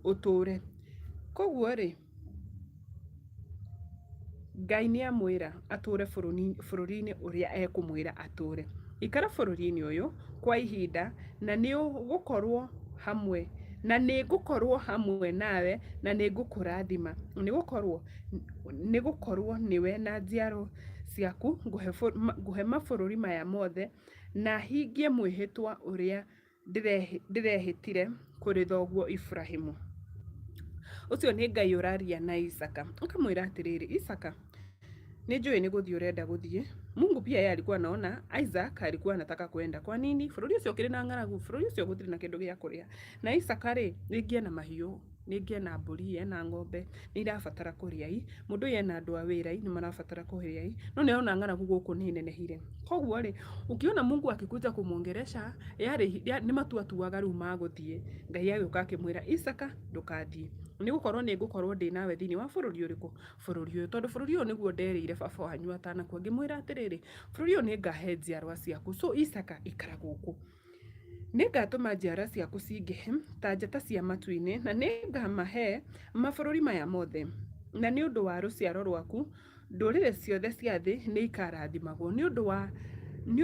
A: ũtũre. Koguo rĩ Ngai nĩ amwĩra atũre bũrũri-inĩ ũrĩa ekũmwĩra atũre. Ikara bũrũri-inĩ ũyũ kwa ihinda na nĩ ũgũkorwo hamwe nawe na nĩ ngũkũrathima. Nĩ gũkorwo niwe na njiaro ciaku ngũhe mabũrũri maya mothe na hingie mwĩhĩtwa ũrĩa ndĩrehĩtire kũrĩ thoguo Ibrahimu. Ũcio nĩ Ngai ũraria na Isaka. Akamwĩra atĩrĩrĩ, Isaka, nĩnjũĩ nĩ gũthiĩ ũrenda gũthiĩ. Mungu pia yeye alikuwa anaona Isaac alikuwa anataka kwenda. Kwa nini? Bũrũri ũcio ũkĩrĩ na ng'aragu, bũrũri ũcio gũtirĩ na kĩndũ gĩa kũrĩa. Na Isaka rĩ, nĩngĩ na mahiũ, nĩngĩ na mbũri, ena ng'ombe, nĩ irabatara kũrĩa. Mũndũ ena andũ a wĩra nĩ marabatara kũrĩa. No nĩona ng'aragu gũkũ nĩ nenehire. Koguo rĩ, ukiona Mungu akikuja kumuongeresha, nĩ matua atuaga rĩu magũthiĩ. Ngai agĩũka akĩmwĩra, Isaka ndũkathiĩ. Nĩ gũkorwo nĩ ngũkorwo ndĩ nawe thĩinĩ wa bũrũri ũrĩkũ? Bũrũri ũyũ. Tondũ bũrũri ũyũ nĩguo nderĩire baba wanyu atanakua. Ngĩmwĩra atĩrĩrĩ, bũrũri ũyũ nĩ ngahe njiarwa ciaku. So Isaka ikara gũkũ. Nĩ ngatũma njiarwa ciaku cingĩhe ta njata cia matu-inĩ na nĩ ngamahe mabũrũri maya mothe. Na nĩ ũndũ wa rũciaro rwaku ndũrĩrĩ ciothe cia thĩ nĩ ikarathimagwo. Nĩ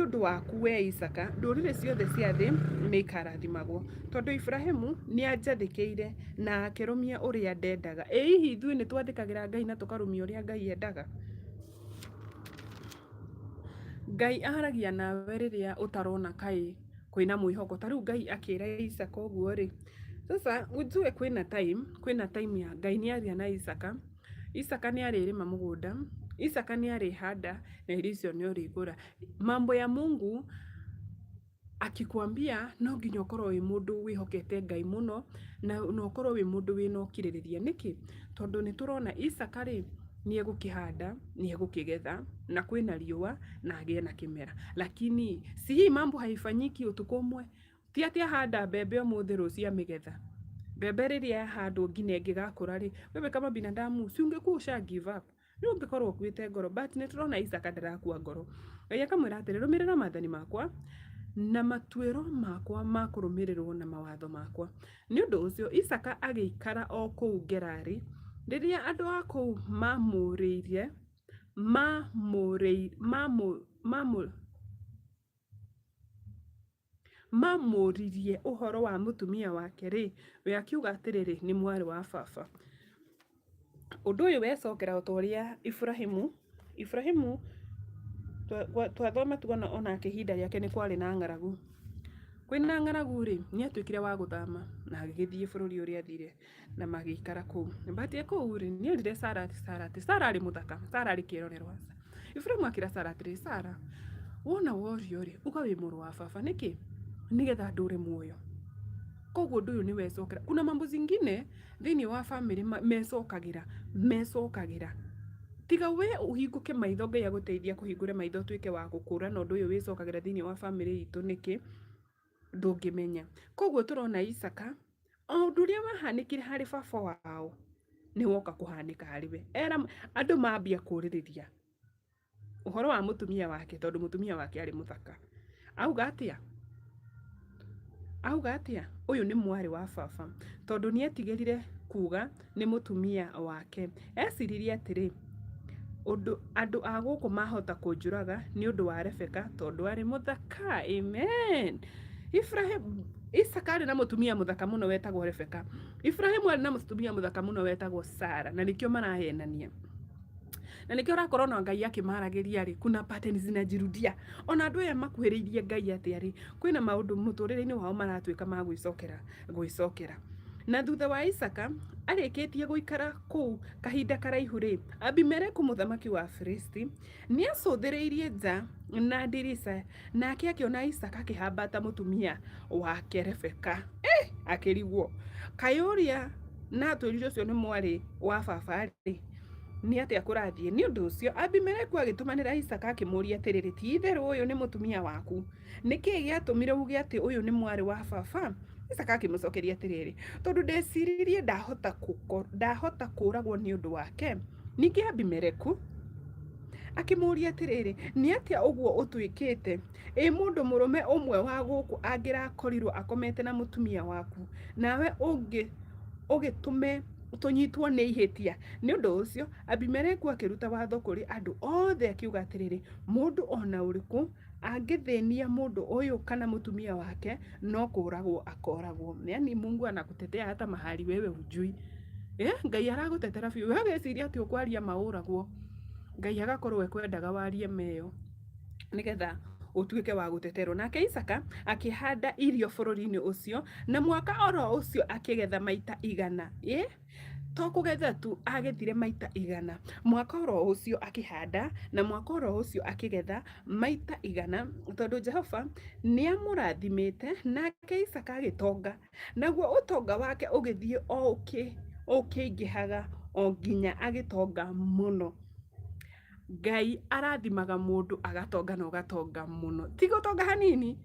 A: ũndũ waku we Isaka ndũrĩrĩ ciothe cia thĩ nĩ ikarathimagwo. Tondũ Ibrahimu nĩ anjathĩkĩire na akĩrũmia ũrĩa ndendaga. Hihi ithuĩ nĩ twathĩkagĩra Ngai na tũkarũmia ũrĩa Ngai endaga? Ngai aragia nawe rĩrĩa ũtarona kaĩ kwĩna mwĩhoko. Ta rĩu Ngai akĩra Isaka ũguo rĩ, sasa ujue kwĩna time ya Ngai nĩ aria na Isaka. Isaka nĩ arĩrĩma mũgũnda, Isaka nĩ arĩhanda na irio icio nĩ ũrĩgũra. Mambo ya Mungu akikwambia no nginya ũkorwo wĩ mũndũ wĩhokete Ngai mũno na ũkorwo wĩ mũndũ wĩna ũkirĩrĩria. Nĩkĩ? Tondũ nĩ tũrona Isaka rĩ ni egukihanda, ni egukigetha, na kwina riua na agie na kimera. Lakini si hii mambo haifanyiki utuku umwe. Ti ati ahanda mbembe umuthi rucio amigetha. Mbembe riria yahandwo nginya ingigakura ri, wewe kama binadamu si ungekuwa usha give up. Ni ungekorwo ukuite ngoro, but ni turona Isaka ndarakua ngoro. Ngai akamwira atiri, rumirira maathani makwa na matuiro makwa ma kurumirirwo na mawatho makwa. Ni undu ucio Isaka agiikara o kuu Gerari. Riria andu a kuu mamuririe uhoro wa mutumia wake ri, we akiuga atiriri ni mwari wa baba. Undu uyu wecokera utoria Ibrahimu twathoma tuona ona akihinda riake ni kwari na ng'aragu. Kwina ng'aragu ri, ni atuikire wa guthama na agigithie bururi uria athire na magikara kuu. But kuu ri, ni erire Sara ari muthaka, Sara ari kirorerwa. Ibrahimu akira Sara atiri, Sara, wona worio ri, uga wi muru wa baba niki? Nigetha ndure muoyo. Koguo ndu uyu ni wecokera. Kuna mambo zingine thini wa family mecokagira. Tiga we uhinguke maitho, Ngai aguteithia kuhingure maitho tuike wa gukura na ndu uyu wicokagira thini wa family itu niki ndungimenya. Koguo turona Isaka o ndu uria wahanikire hari baba wao ni woka kuhanika hari we. Era andu mambia kuririria uhoro wa mutumia wake, tondu mutumia wake ari muthaka. Auga atia uyu ni mwari wa baba, tondu ni etigirire kuga ni mutumia wake. Eciririe atiri, andu a guku mahota kunjuraga ni undu wa Rebeka tondu ari muthaka. Amen. Isaka ari na mutumia muthaka muno wetagwo Rebeka. Ibrahimu ari na mutumia muthaka muno wetagwo Sara, na nikio marahenania. Na nikio rakorwo na Ngai akimaragiria ri, kuna patterns zinajirudia. Ona andu aya makuhiriirie Ngai ati ari, kwina maundu muturire-ini wao maratuika ma gwicokera. Na thutha wa Isaka arikitie guikara kuu kahinda karaihu ri, Abimeleku muthamaki wa Filisti ni acuthiriirie nja na ndirisa, nake akiona Isaka akihambata mutumia wake Rebeka. Akirigwo kayuria na atwirire ucio ni mwari wa baba ri, ni atia kurathie. Ni undu ucio Abimeleku agitumanira Isaka akimuria atiriri, ti itheru uyu ni mutumia waku, niki giatumire uge ati uyu ni mwari wa baba? Isaka akimucokeria atiriri, tondu ndeciririe ndahota kuragwo ni undu wake. Ningi Abimeleku akimuria atiriri, ni atia uguo utwikite? Mundu murume umwe wa guku angirakorirwo akomete na mutumia waku, nawe ugitume tunyitwo ni ihitia. Ni undu ucio Abimeleku akiruta watho kuri andu othe akiuga atiriri, mundu ona uriku angithenia mundu uyu kana mutumia wake no kuragwo akoragwo. Yani Mungu anakutetea hata mahali wewe hujui. Ngai aragutetera biu. Wewe weciria ati ukwaria mauragwo, Ngai agakorwo ekwendaga warie meyo nigetha utuike wa guteterwo. Nake Isaka akihanda irio bururi-ini ucio, na mwaka oro ucio akigetha maita 100. To kugetha tu, agethire maita 100. Mwaka oro ucio akihanda na mwaka oro ucio akigetha maita 100, tondu Jehova ni amurathimite, nake Isaka agitonga. Naguo utonga wake ugithie o ukiingihaga o nginya agitonga muno. Ngai arathimaga mundu agatonga na ugatonga muno, ti gutonga hanini.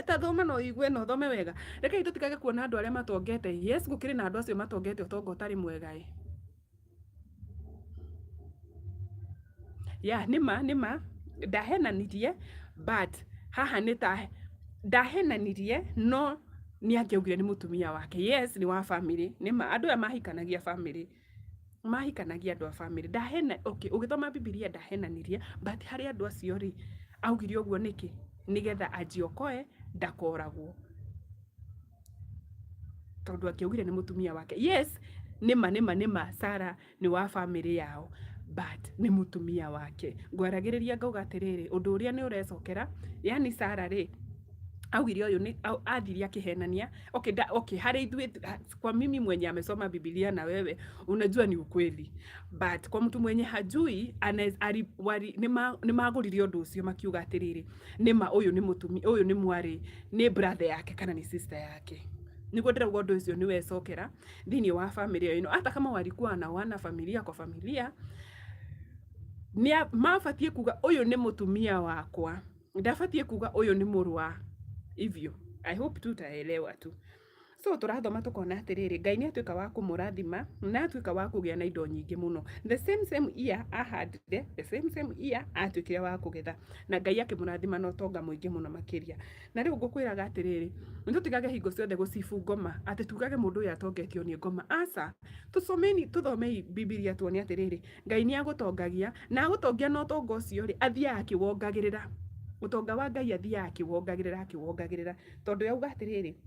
A: Ta thoma no igwe no thome wega. Reke tutikage kuona andu aria matongete. Yes, gukiri na andu acio matongete utonga utari mwega. Nima ndahenanirie, but haha nita ndahenanirie no ni angiaugire ni mutumia wake. Yes, ni wa family. Nima andu aya mahikanagia family, mahikanagia andu a family. Ugithoma Biblia ndahenanirie, but hari andu acio ri augire uguo niki? Nigetha ajiokoe ndakoragwo, tondu akiugire ni mutumia wake. Yes, nima Sara ni wa family yao, but ni mutumia wake. Ngwaragiriria ngauga atiriri, undu uria ni urecokera. Yani Sara ri augire uyu ni athiria kihenania. Hari ithuĩ, kwa mimi mwenye amesoma Biblia na wewe unajua ni ukweli, but kwa mtu mwenye hajui ni maguririe undu ucio makiuga atiriri, nima uyu ni mutumia, uyu ni mwari, ni brother yake kana ni sister yake. Niguo ndirauga undu ucio ni wecokera thini wa family ino. Hata kama walikuwa na wana familia kwa familia, mabatie kuga uyu ni mutumia wakwa, ndabatie kuga uyu ni murwa hivyo. I hope tutaelewa tu. So turathoma tukona atiriri Ngai ni atuika wa kumurathima na atuika wa kugia na indo nyingi muno. The same year ahandire, the same year atuikire wa kugetha, na Ngai akimurathima na utonga muingi muno makiria. Na riu ngukwiraga atiriri nitutigage hingo ciothe gucibu ngoma ati tugage mundu uyu atongetio ni ngoma. Aca tuthomei Biblia tuone atiriri Ngai ni agutongagia na agutongia na utonga ucio ri athia akiwongagirira. Utonga wa Ngai athia akiwongagirira tondu yauga atiriri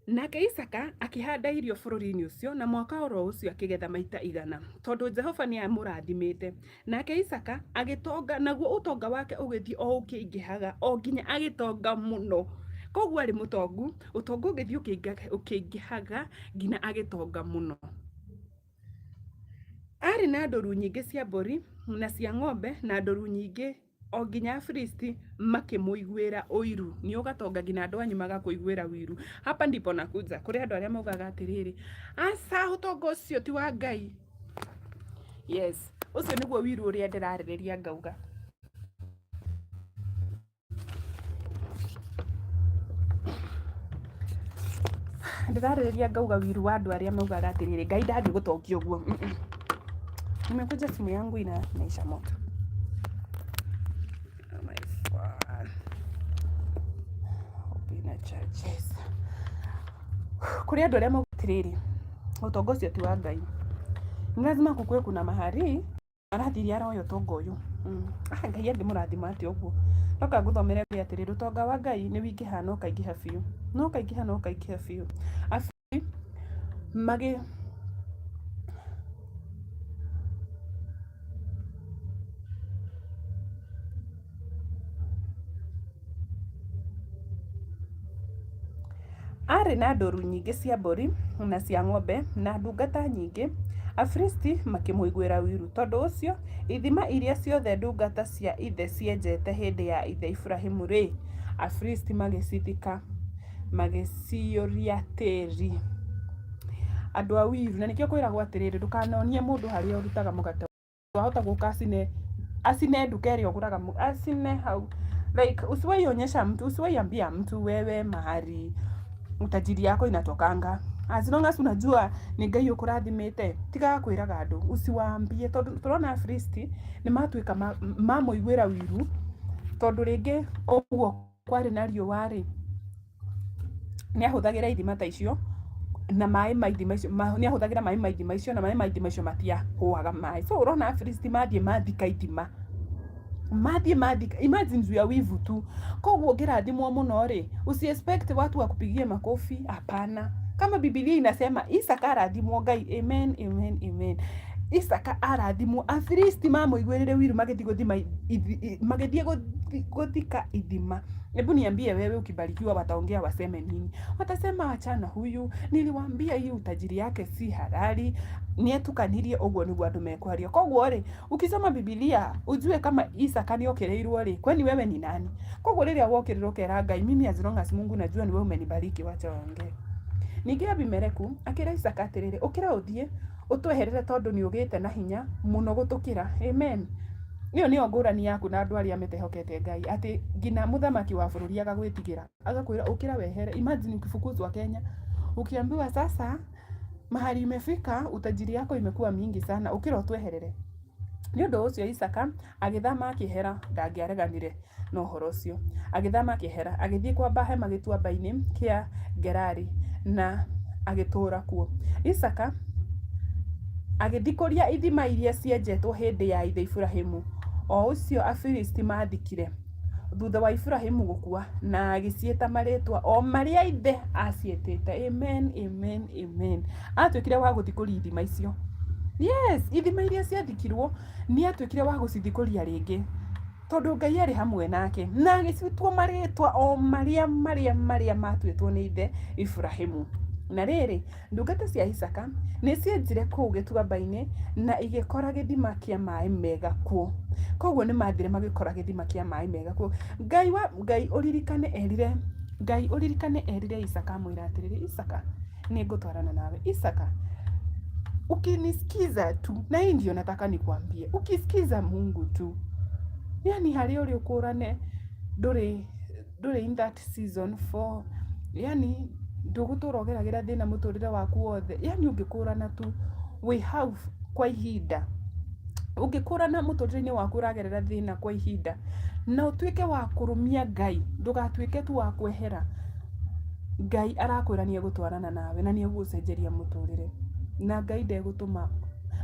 A: nake Isaka akihanda irio bururi-ini ucio na mwaka oro ucio akigetha maita 100 tondu Jehova ni amurathimite. Nake Isaka agitonga, naguo utonga wake ugithii o ukiingihaga o nginya agitonga muno. Koguo ari mutongu, utonga ugithii ukiingihaga nginya agitonga muno. Ari na ndoru nyingi cia mburi na cia ng'ombe na ndoru nyingi o nginya Afilisti makimuiguira uiru. Ni ugatonga nginya andu anyu magakuiguira uiru. Hapa ndipo nakuja kuri andu aria maugaga atiriri aca utonga ucio ti wa Ngai. Yes, ucio niguo uiru uria ndiraririria ngauga. Ndiraririria ngauga uiru wa andu aria maugaga atiriri Ngai ndangigutongia uguo. Nimekuja simu yangu inaisha moto. Churches. Kuri andu aria maugatiriri utonga ucio ti wa Ngai, ni lazima kukue kuna mahali arathiria aroyo utonga uyu. Ngai angimurathima ati uguo. Noka nguthomere atiriri utonga wa Ngai ni wingiha no kaingiha biu, no kaingiha biu. Afi magi ari na ndoru nyingi cia mburi na cia ng'ombe na ndungata nyingi. Afilisti makimuiguira wiru tondu ucio ithima iria ciothe ndungata cia ithe cienjete hindi ya ithe Ibrahimu ri Afilisti magicithika magiciuria tiri. Andu a wiru, na nikio kwiragwo atiriri ndukanonie mundu haria urutaga mugate wahota guka asine nduka iria uguraga asine hau, like usiwaionyesha mtu, usiwaiambia mtu wewe mahali utajiri yako inatokanga. As long as unajua ni Ngai ukurathimite, tiga kwiraga andu, usiwaambie. Tondu turona Afilisti ni matuika mamuiguira wiru tondu ringi uguo kwari na riũa ri ni ahuthagira ithima ta icio na mai ma ithima icio ni ahuthagira mai ma ithima icio na mai ma ithima icio matiahuaga mai. So urona Afilisti mathie mathika ithima, imagine juu ya wivu tu. Koguo ngirathimwo muno ri usi expect watu wakupigie makofi, hapana. Kama Biblia inasema Isaka arathimwo Ngai, amen, amen, amen. Isaka arathimwo. Afilisti mamuiguirire wiru magithie guthika ithima. Hebu niambie wewe, ukibarikiwa wataongea waseme nini? Watasema achana huyu, niliwaambia hii utajiri yake si halali, nietukanirie. Uguo niguo andu mekwaria. Koguo ri ukisoma Biblia ujue kama Isaka ni okereirwo ri, kwani wewe ni nani? Koguo riria wokerirwo kera Ngai, mimi as long as Mungu najua ni wewe umenibariki, wacha waongee. Ningi Abimeleku akira Isaka atiriri ukira uthie utweherere tondu ni ugite na hinya muno gutukira. Amen. Niyo niyo ngurani yaku na andu aria metehokete Ngai, ati ngina muthamaki wa bururi agagwitigira agakwira ukira wehere. Imagine ukifukuzwa Kenya ukiambiwa sasa mahali imefika utajiri yako imekuwa mingi sana, ukira utweherere. Ni undu ucio Isaka agithama akihera, ndangiareganire no horo ucio. Agithama akihera agithie kwa bahe magitua baini kia Gerari na agitura kuo. Isaka agithikuria ithima iria cienjetwo hindi ya ithe Ibrahimu. O ucio Afilisti mathikire thutha wa Ibrahimu gukua na agicieta maritwa o maria ithe acietete. Amen, amen, amen. Atuikire wa guthikuria ithima icio. Yes, ithima iria ciathikirwo ni atuikire wa gucithikuria ringi tondu Ngai ari hamwe nake na agicitwo maritwa o maria matuitwo ni ithe Ibrahimu. Na riri ndungata cia Isaka ni cienjire kuu gituamba-ini na igikora githima kia mai mega kuo. Koguo ni mathire magikora githima kia mai mega kuo. Ngai uririkane erire Isaka, mwira atiriri Isaka ni ngutwarana nawe. Isaka ukinisikiza tu, na hii ndio nataka nikwambie, ukisikiza Mungu tu, yani hali uri ukurane nduri in that season for, yani ndugutura ugeragira thina muturire waku wothe, yani ungikurana tu we have kwa ihinda, ungikurana muturire-ini waku uragerera thina kwa ihinda, na utuike wa kurumia Ngai, ndugatuike tu wa kwehera, Ngai arakwira ni egutwarana nawe na ni egucenjeria muturire, na Ngai ndegutuma,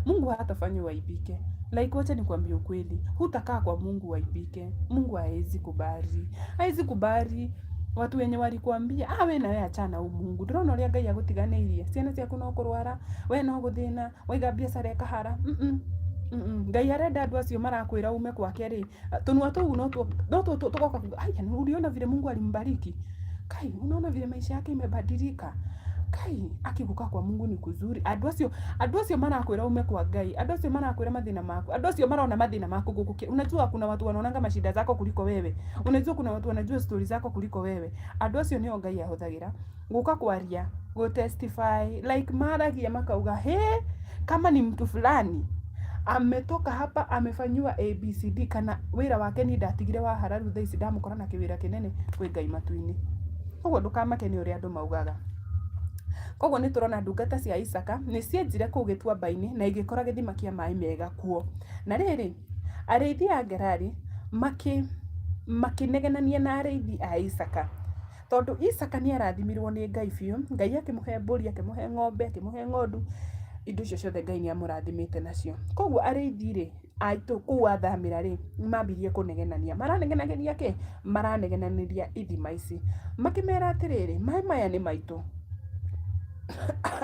A: Mungu hatafanya waibike. Like wacha nikwambie ukweli, hutakaa kwa Mungu waibike. Mungu haezi kubali. Haezi kubali watu wenye walikwambia we na we achana u Mungu. Ndurona uria Ngai agutiganeirie. Ciana ciaku no kurwara, we no guthina, waiga biacara ikahara. Ngai arenda andu acio marakwira ume kwake ri. Tunua tuu no tugoka aya, uliona vile Mungu alimbariki. Kai, unaona vile maisha yake imebadilika. Kai, akiguka kwa Mungu ni kuzuri. Andu acio marakwira ume kwa Ngai. Andu acio marakwira mathina maku. Andu acio marona mathina maku gukukia. Unajua kuna watu wanaonanga mashida zako kuliko wewe. Unajua kuna watu wanajua story zako kuliko wewe. Andu acio nio Ngai ahuthagira guka kwaria, go testify, like maragia makauga, he, kama ni mtu fulani ametoka hapa amefanywa ABCD, kana wira wake ni ndatigire wa hararu thaa ici ndamukora na kiwira kinene kwi Ngai matu-ini. Koguo ndukamake ni uria andu maugaga. Koguo ni turona ndungata cia Isaka ni cienjire kuu gituamba-ini na igikora githima kia mai mega kuo. Na riri ariithi a Gerari makinegenania na ariithi a Isaka, tondu Isaka ni arathimirwo ni Ngai biu. Ngai akimuhe mburi, akimuhe ng'ombe, akimuhe ng'ondu, indo icio ciothe Ngai ni amurathimite nacio. Koguo ariithi ri aitu kuu athamira ri mambirie kunegenania. Maranegenagenia ki? Maranegenaniria ithima ici. Makimera atiriri, mai maya ni maitu.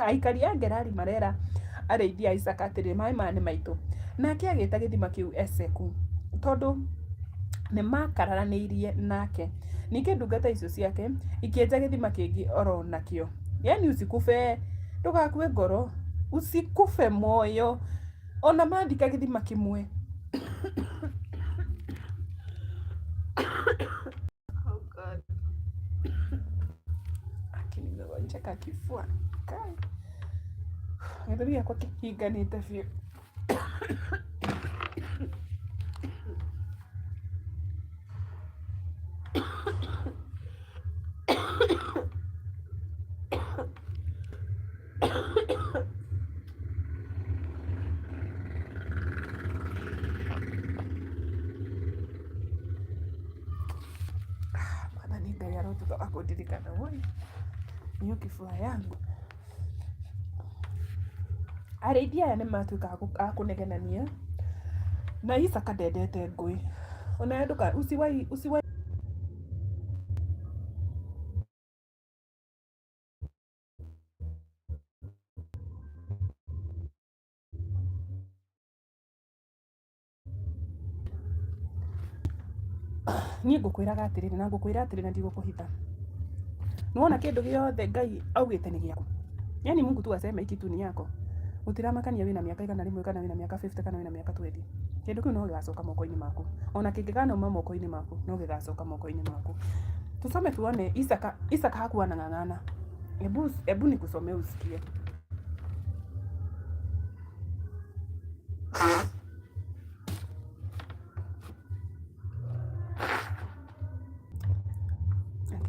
A: Aikari a Gerari marera ariithi a Isaka atiri, mai maya ni maitu. Nake agita githima kiu Eseku, tondu ni makararaniirie nake. Ningi ndungata icio ciake ikienja githima kingi oro nakio. Yani usikufe, ndugakue ngoro, usikufe moyo, ona maandika githima kimwe. Oh God. Akinigonjeka kifua. Kai. Ndio kwa kihiganite biu. Kudirikana woi niyo kifua yangu. Ariithi aya ni matuika akunegenania na Isaka ndendete ngui. Ona nduka usiwai ni ngukwiraga atiriri na ngukwira atiriri na ndigukuhitha. Nuona kindu giothe Ngai augite ni giaku. Yani Mungu tu asema hiki tu ni yako. Utiramakania wina miaka igana rimwe kana wina miaka 50 kana wina miaka 20. Kindu kiu no gigacoka moko-ini maku. Ona kingigana uma moko-ini maku no gigacoka moko-ini maku. Tusome tuone Isaka hakuwa na ng'ang'ana. Ebu nikusomee usikie.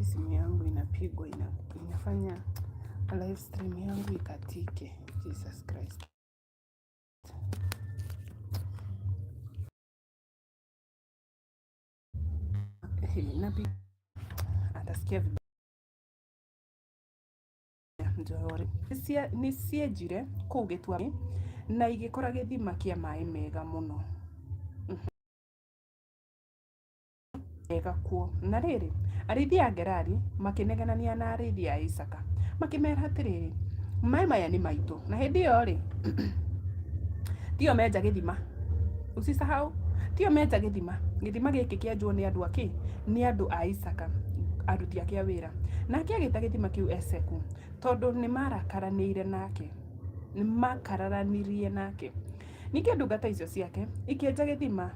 A: Simu yangu inapigwa, inafanya live stream yangu ikatike. Jesus Christ. Napi atasikia njori. Nicienjire kuu gituamba na igikora githima kia mai mega muno. Ega kuo. Na riri ariithi a Gerari makinegenania na ariithi a Isaka, makimera atiriri, mai maya ni maitu. Na hindi iyo ri tio menja githima, usisahau, tio menja githima. Githima giki kienjwo ni andu aki, ni andu a Isaka, aruti ake a wira. Nake agita githima kiu Eseku tondu ni marakaraniire nake, ni makararanirie nake. Ningi ndungata icio ciake ikienja githima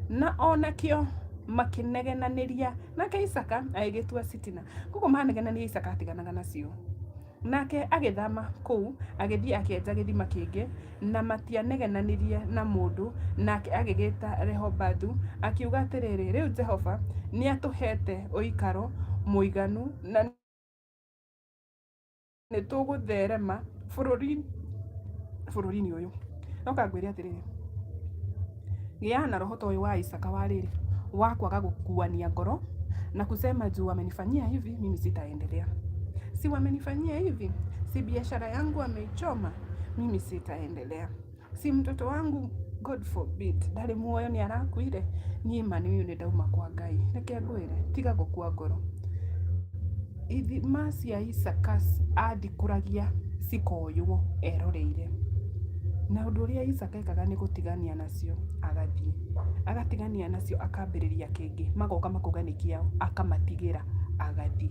A: na onakio makinegenaniria nake Isaka agitua Sitina. Kuko manegenania Isaka atiganaga nacio. nake agĩthama kũu agĩthiĩ akĩenja gĩthima kĩngĩ na matianegenanirie na mũndũ, nake agĩgĩta Rehobathu akiuga atĩrĩrĩ, rĩu Jehova nĩatũhete ũikaro mũiganu na nĩtũgũtherema bũrũri-inĩ ũyũ. Noka ngwĩre atĩrĩrĩ, gĩaga na roho ta ũyũ wa Isaka wa rĩrĩ, wa kwaga gũkuania ngoro na kusema juu wamenifanyia hivi, mimi sitaendelea. Si wamenifanyia hivi, si biashara yangu ameichoma, mimi sitaendelea. Si mtoto wangu, God forbid, ndari muoyo ni arakuire, niĩ mani uyu ndauma kwa Ngai. Reke ngwĩre, tiga gũkua ngoro. Ithima cia Isaka athikũragia cikoywo eroreire. Na ũndũ ũrĩa Isaka ekaga nĩ gũtigania nacio, agathiĩ. Agatigania nacio akambĩrĩria kĩngĩ, magoka makauga nĩ kĩao, akamatigĩra, agathiĩ.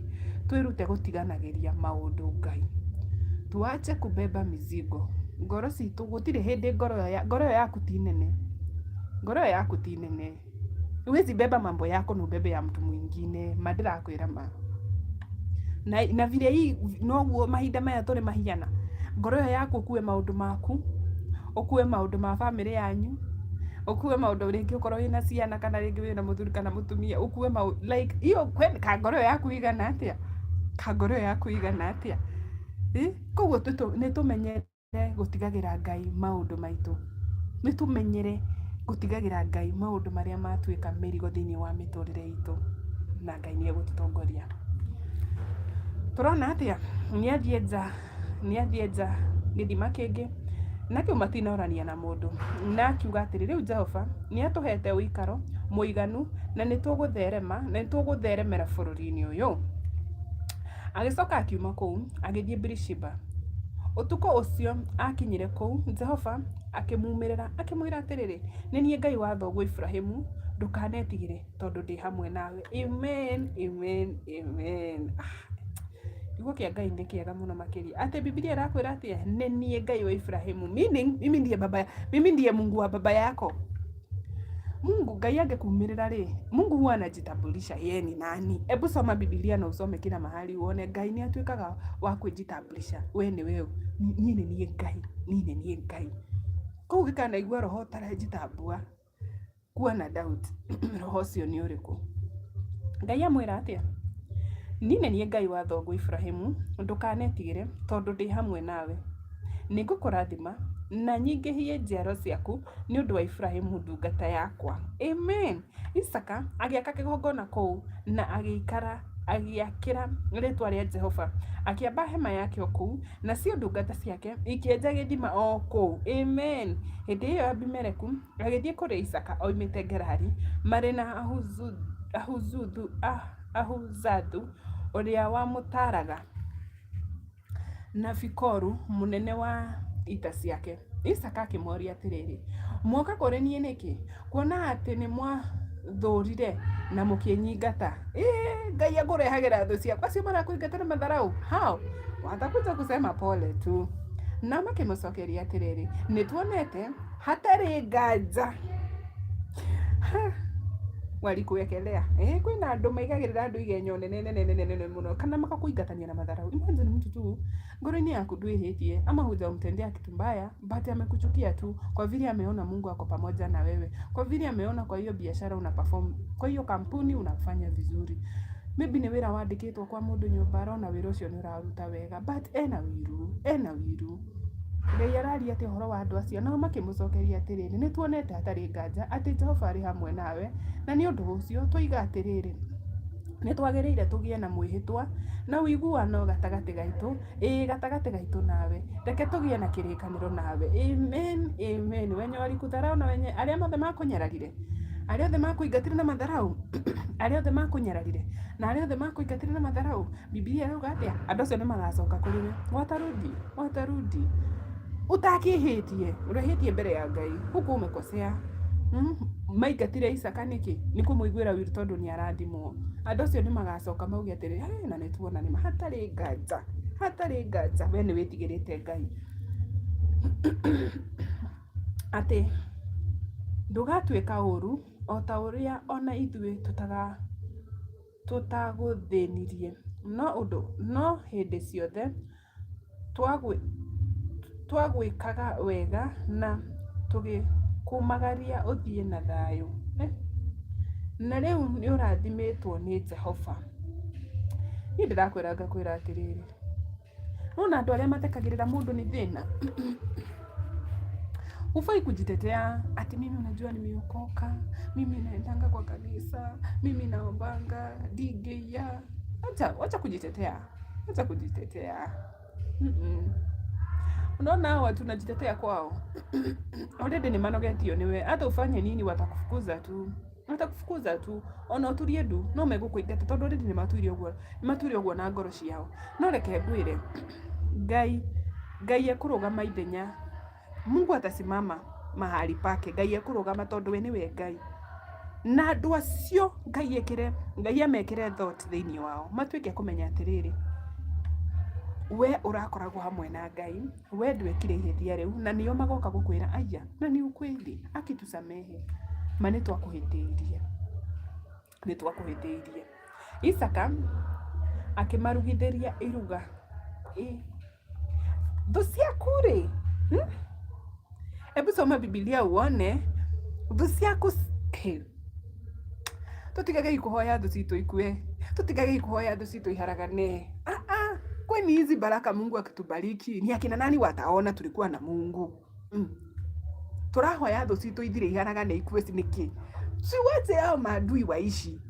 A: Twĩrute gũtiganagĩria maũndũ Ngai. Tuache kubeba mizigo. Ngoro citũ gũtirĩ hĩndĩ ngoro ĩyo yaku ti nene. Ngoro ĩyo yaku ti nene. Huwezi beba mambo yako na ubebe ya mtu mwingine, mandĩrakwĩra ma. Na vile hii noguo mahinda maya tũrĩ mahiana. Ngoro ĩyo yaku ũkue maũndũ maku, ũkue maũndũ ma family yanyu, ũkue maũndũ rĩngĩ ũkorwo wĩna ciana kana rĩngĩ wĩna mũthuri kana mũtumia, ũkue maũndũ like hiyo ka ngoro ĩyo yaku igana atĩa? Ka ngoro ĩyo yaku igana atĩa? Koguo nĩtũmenyere gũtigagĩra Ngai maũndũ maitũ. Nĩtũmenyere gũtigagĩra Ngai maũndũ marĩa matuĩka mĩrigo thĩinĩ wa mĩtũrĩre itũ, na Ngai nĩegũtũtongoria. Tũrona atĩa nĩathiĩ nja gĩthima kĩngĩ na kĩu matinaorania na mũndũ, na akiuga atĩrĩ, rĩu Jehova nĩatũhete ũikaro mũiganu na nĩtũgũtheremera bũrũri-inĩ ũyũ. Agĩcoka akiuma kũu agĩthiĩ Birishiba. Ũtukũ ũcio akinyire kũu, Jehova akĩmumĩrĩra akĩmwĩra atĩrĩrĩ, nĩ niĩ Ngai wa thoguo Ibrahimu, ndũkanetigĩre tondũ ndĩ hamwe nawe. Amen, amen, amen. Kiugo kĩa Ngai nĩ kĩega mũno makĩria. Atĩ Biblia ĩrakwĩra atĩa? Nĩ niĩ Ngai wa Ibrahimu, meaning mimi ndiye Mungu wa baba yako. Mungu Ngai angekuumĩrĩra rĩ, Mungu huwa anajitambulisha yeye ni nani. Hebu soma Biblia na usome kila mahali uone Ngai ni atuĩkaga wa kujitambulisha. We ni wewe, niĩ nĩ niĩ Ngai, niĩ nĩ niĩ Ngai. Kũu gĩkanaigua roho ũtarajitambua, kuwa na doubt, roho ũcio nĩ ũrĩkũ? Ngai amwĩra atĩa? Niĩ nĩ niĩ Ngai wa thoguo Ibrahimu, ndũkanetigĩre tondũ ndĩ hamwe nawe. Nĩngũkũrathima na nyingĩhie njiaro ciaku nĩ ũndũ wa Ibrahimu ndungata yakwa. Amen. Isaka agĩaka kĩgongona kũu na agĩakĩra rĩtwa rĩa Jehova. Akĩamba hema yake o kũu, nacio ndungata ciake ikĩenja gĩthima o kũu. Amen. Hĩndĩ ĩyo Abimeleku agĩthiĩ kũrĩ Isaka oimĩte Gerari, marĩ na Ahuzathu ũrĩa wamũtaraga na Fikoru mũnene wa ita ciake. Isaka akĩmoria atĩrĩrĩ, muoka kũrĩ niĩ nĩkĩ? Kuona atĩ nĩ mwathũrire na mũkĩnyingata. Ngai akũrehagĩra thũ ciakwa acio marakũingata na matharau. How? Watakuja kusema pole tu. Na makĩmũcokeria atĩrĩrĩ, nĩtuonete hatarĩ nganja walikuwekelea. Kwĩna andũ maigagĩrĩra andũ igenyo nene mũno kana makakũingatania na madharau. Imagine mtu tu ngoro-inĩ yaku ndwĩhĩtie ama hujamtendea kitu mbaya, but amekuchukia tu kwa vile ameona Mungu ako pamoja na wewe, kwa vile ameona kwa hiyo biashara una perform, kwa hiyo kampuni unafanya vizuri. Maybe nĩ wĩra wandĩkĩtwo kwa mũndũ nyũmba arona wĩra ũcio nĩ ũraruta wega, but ena wiru. Ngai araria atĩ ũhoro wa andũ acio, nao makĩmũcokeria atĩrĩrĩ, nĩtuonete hatarĩ nganja atĩ Jehova arĩ hamwe nawe, na nĩ ũndũ ũcio tũiga atĩrĩrĩ, nĩtwagĩrĩire tũgĩe na mwĩhĩtwa na ũiguano gatagatĩ gaitũ, gatagatĩ gaitũ nawe. Reke tũgĩe na kĩrĩkanĩro nawe. Amen, amen. Wenye walikudharau na wenye arĩa mothe makũnyararire, arĩa othe makũingatire na matharau, arĩa othe makũnyararire na arĩa othe makũingatire na matharau, Biblia ĩrauga atĩa? Andũ acio nĩ magacoka kũrĩ we. Watarudi. Utakĩhĩtie, ũrehĩtie mbere ya Ngai, huku umekosea. Maingatire Isaka nĩkĩ? Nĩ kũmũiguĩra wiru tondũ nĩ arathimwo. Andũ acio nĩ magacoka mauge atĩrĩ, na nĩtuona nĩ hatarĩ nganja, we nĩ wĩtigĩrĩte Ngai. Atĩ ndũgatuĩka ũru o ta ũrĩa ona ithuĩ tũtagũthĩnirie, no hĩndĩ ciothe twagwikaga wega na tugikumagaria uthie na thayo na riu ni urathimitwo ni Jehova. Ni ndirakwira ngakwira atiriri, nona andu aria matekagirira mundu ni thina. Ufai kujitetea ati mimi unajua nimeokoka, mimi naendanga kwa kanisa, mimi naombanga digeya. Wacha kujitetea. Wacha kujitetea. Unaona watu tunajitetea kwao. Already ni manogetio niwe. Hata ufanye nini watakufukuza tu. Watakufukuza tu. Ona uturie ndu no megukuingata tondu already ni matuire ogwo na ngoro ciao. No reke ngwire Ngai akurugama ithenya. Mungu atasimama mahali pake. Ngai akurugama tondu we niwe Ngai. Na andu acio Ngai amekire thought thiini wao matuike kumenya atiriri, we urakoragwo hamwe na Ngai, we ndwekire ihithia riu na nio magoka gukwira aya na ni ukweli akitusamehe mane twakuhitiirie. Isaka akimarugithiria iruga thu ciaku ri ebu soma Biblia uone thu ciaku. Tutigage kuhoya thu citu ikue, tutigage kuhoya thu citu iharagane. Kwani hizi baraka Mungu akitubariki ni akina nani wataona tulikuwa na Mungu? Turahoya thu citu ithire iharagane ikue niki? Siweze hao maadui waishi.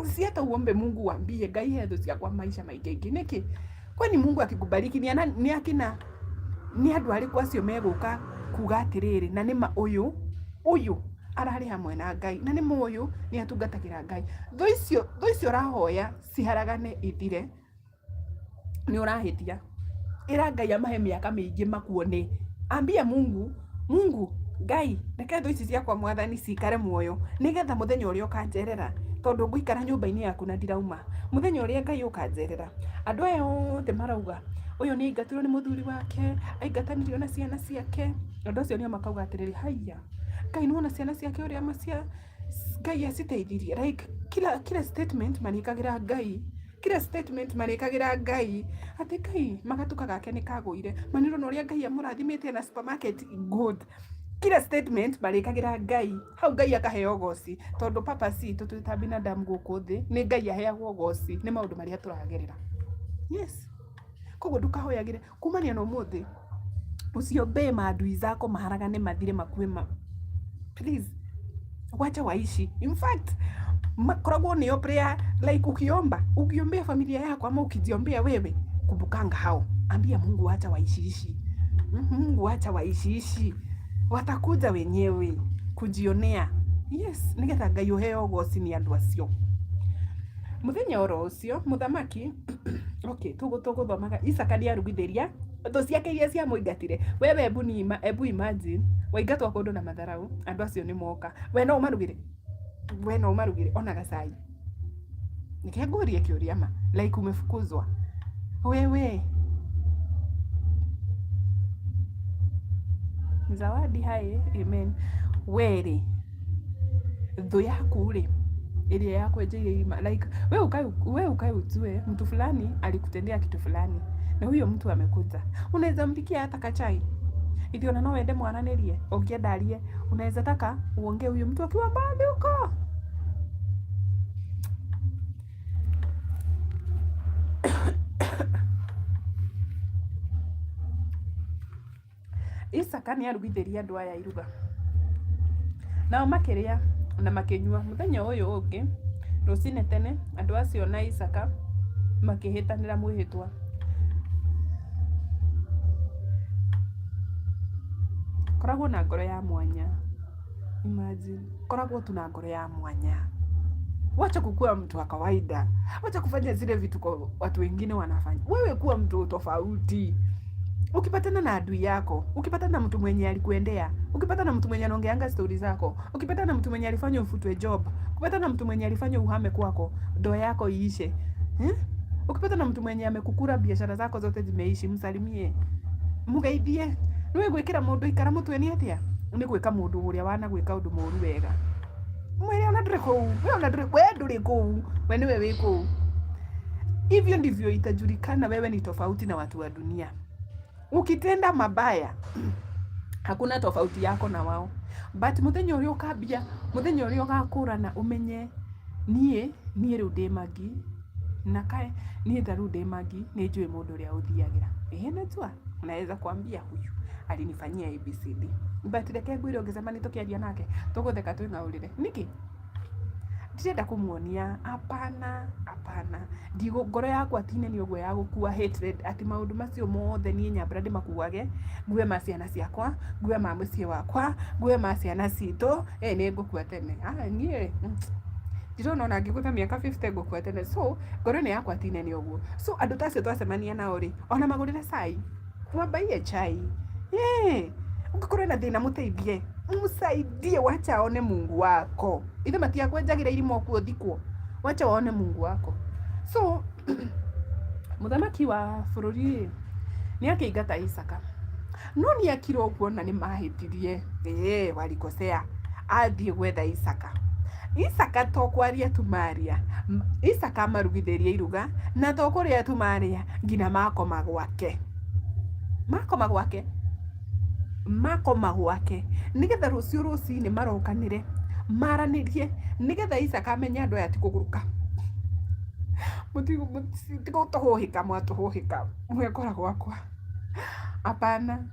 A: Si hata uombe Mungu waambie Ngai he thu ciakwa maisha maingĩ niki? Kwani Mungu akikubariki ni akina ni andu ariku acio meguka kuga atiriri na nima uyu arari hamwe na Ngai na nima uyu ni atungatagira Ngai. Thu icio rahoya ciharagane ithire ni urahitia. Ira Ngai amahe miaka mingi makuone. Ambia Mungu Ngai reke thu ici ciakwa mwathani cikare muoyo nigetha muthenya uria ukanjerera tondu nguikara nyumba-ini yaku na ndirauma. Muthenya uria Ngai ukanjerera andu aya othe marauga uyu ni aingatirwo ni muthuri wake, aingatanirio na ciana ciake. Andu acio nio makauga atiriri haya Ngai nuona ciana ciake uria Ngai aciteithirie. Like kila statement manikagira Ngai, kila statement manikagira Ngai ati Ngai magatuka gake ni kaguire maniro no uria Ngai amurathimite na supermarket good. Kila statement marikagira Ngai hau Ngai akaheo goci tondu papa si tutuita binadamu guku thi ni Ngai aheagwo goci ni maundu maria turagerera. Yes, koguo ndukahoyagire kumania no muthi uciombe maadui zako maharagane mathire makue please wacha waishi. In fact makoragwo niyo prayer like ukiombea familia yako ama ukijiombea wewe, kumbukanga hao, ambia Mungu wacha waishi. Mungu wacha waishi, watakuja wenyewe kujionea. Yes, nigetha Ngai uheo goci ni andu acio. Muthenya oro ucio muthamaki okay tuguthomaga Isaka ni arugithiria thu ciake iria cia muingatire. Wewe ebu imagine waingatwa kundu na matharau, andu acio ni moka, we no umarugire ona gacai. Nike ngurie kiuria ma like umefukuzwa wewe. Zawadi hai amen. Weri thu yaku ri iria yakwenjeire irima like we ukai utue mtu fulani alikutendea kitu fulani na huyo mtu amekuta, unaweza mpikia hata kachai hivi, ona no wende mwananirie ungiendarie, unaweza taka uongee huyo mtu akiwa mbali huko. Isaka ni arugithiria andu aya iruga nao makiria na makinyua. Muthenya uyu ungi rucine tene andu acio na Isaka makihitanira mwihitwa. Koragwo na ngoro ya mwanya. Imagine koragwo tu na ngoro ya mwanya. Wacha kukua mtu wa kawaida, wacha kufanya zile vitu kwa watu wengine wanafanya. Wewe kuwa mtu tofauti. Ukipatana na adui yako, ukipatana na mtu mwenye alikuendea, ukipatana na mtu mwenye anaongeanga stories zako, ukipatana na mtu mwenye alifanya ufutwe job, ukipatana na mtu mwenye alifanya uhame kwako, ndoa yako iishe. Ukipatana na mtu mwenye amekukura biashara zako zote zimeishi, msalimie. Mugeithie. Niwe gwikira mundu ikara mutwe ni atia? Ni gwika mundu uria wana gwika undu moru wega. Mwere ona ndire kou, we nduri kou, we niwe wi kou. Hivyo ndivyo itajulikana wewe ni tofauti na watu wa dunia. ukitenda mabaya hakuna tofauti yako na wao, but muthenya uria ukambia, muthenya uria ugakũrana umenye niĩ rĩu ndĩ Magi, na kae niĩ ta rĩu ndĩ Magi nĩ njũĩ mũndũ ũrĩa ũthiagĩra. Najua naweza kuambia huyu alinifanyia ABCD, but reke ngwĩre ũngĩcemania tũkĩaria nake tũgũtheka twĩng'aũrĩre nĩkĩ? Ndirenda kumuonia, hapana. Ngoro yakwa ti nene ũguo ya gũkua hatred ati maũndũ macio mothe niĩ Nyambura ndĩmakuage, ngue ma ciana ciakwa, ngue ma mũciĩ wakwa, ngue ma ciana citũ, nĩ ngũkua tene. Niĩ ndĩrona ona ngĩgũtha mĩaka 50 ngũkua tene. So ngoro-inĩ yakwa ti nene ũguo. So andũ ta acio twacemania nao rĩ, ona magũrĩre cai, mwambaie chai, ũngĩkorwo na thĩna mũteithie, msaidie, wacha aone Mungu wako. Ithe matiakwenjagira irimo kuo thikwo, wacha waone Mungu wako. So muthamaki wa bũrũri nĩ akĩingata Isaka, no nĩ akira ũguo na nĩ mahĩtirie walikosea, athiĩ gwetha Isaka. Isaka to kwaria tumaria, Isaka marugithĩrie iruga, na to kũrĩa tumaria ngina makoma gwake nigetha rũciũ rũcinĩ marokanĩre maranĩrie, nigetha Isaka amenye andũ aya ti kũgũrũka. Tiga ũtũhũhĩka, mwatũhũhĩka mwekora gwakwa, hapana.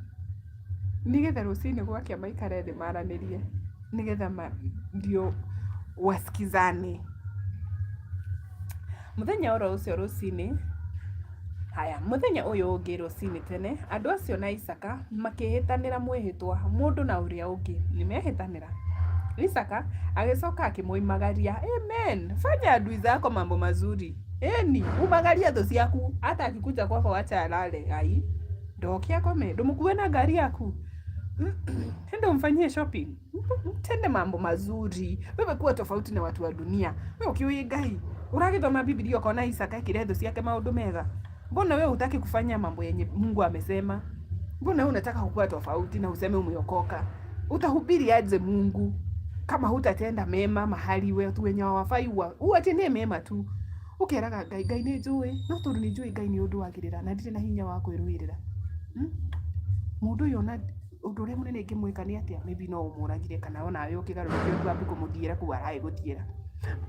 A: Nigetha rũcinĩ gwakĩa maikare thĩ maranĩrie, nigetha ndio wasikizane. Muthenya oro ũcio rũcinĩ, muthenya ũyũ ũngĩ rũcinĩ tene, andũ acio na Isaka makĩhĩtanĩra mwĩhĩtwa, mũndũ na ũrĩa ũngĩ nĩmehĩtanĩra. Isaka agĩcoka akĩmoimagaria, amen, fanya adui zako mambo mazuri, umagaria thũ ciaku, hata akikuja kwako wacha alale, ndoke akome, ndũmũkue na gari yaku, enda umfanyie shopping, tende mambo mazuri. Wewe kuwa tofauti na watu wa dunia. Wewe ukiuye Ngai, uragithoma Biblia ukona Isaka ekire thũ ciake maũndũ mega. Mbona wewe hutaki kufanya mambo yenye Mungu amesema? Mbona wewe unataka kuwa tofauti na useme umeokoka? Utahubiri aje Mungu kama hutatenda mema mahali wewe tu wenye hawafai uatende mema tu? Ukeraga Ngai nĩ njũĩ, no tondũ nĩ njũĩ Ngai nĩ ũndũ wagĩrĩra na ndirĩ na hinya wa kwĩrũĩrĩra. Mũndũ ũyũ ona ũndũ ũrĩa mũnene ingĩmwĩka nĩ atĩa, maybe no ũmũragire kana ona wewe ũkĩgarũrũka ũkwambia kũmũthiĩra kuu araĩgũthiĩra.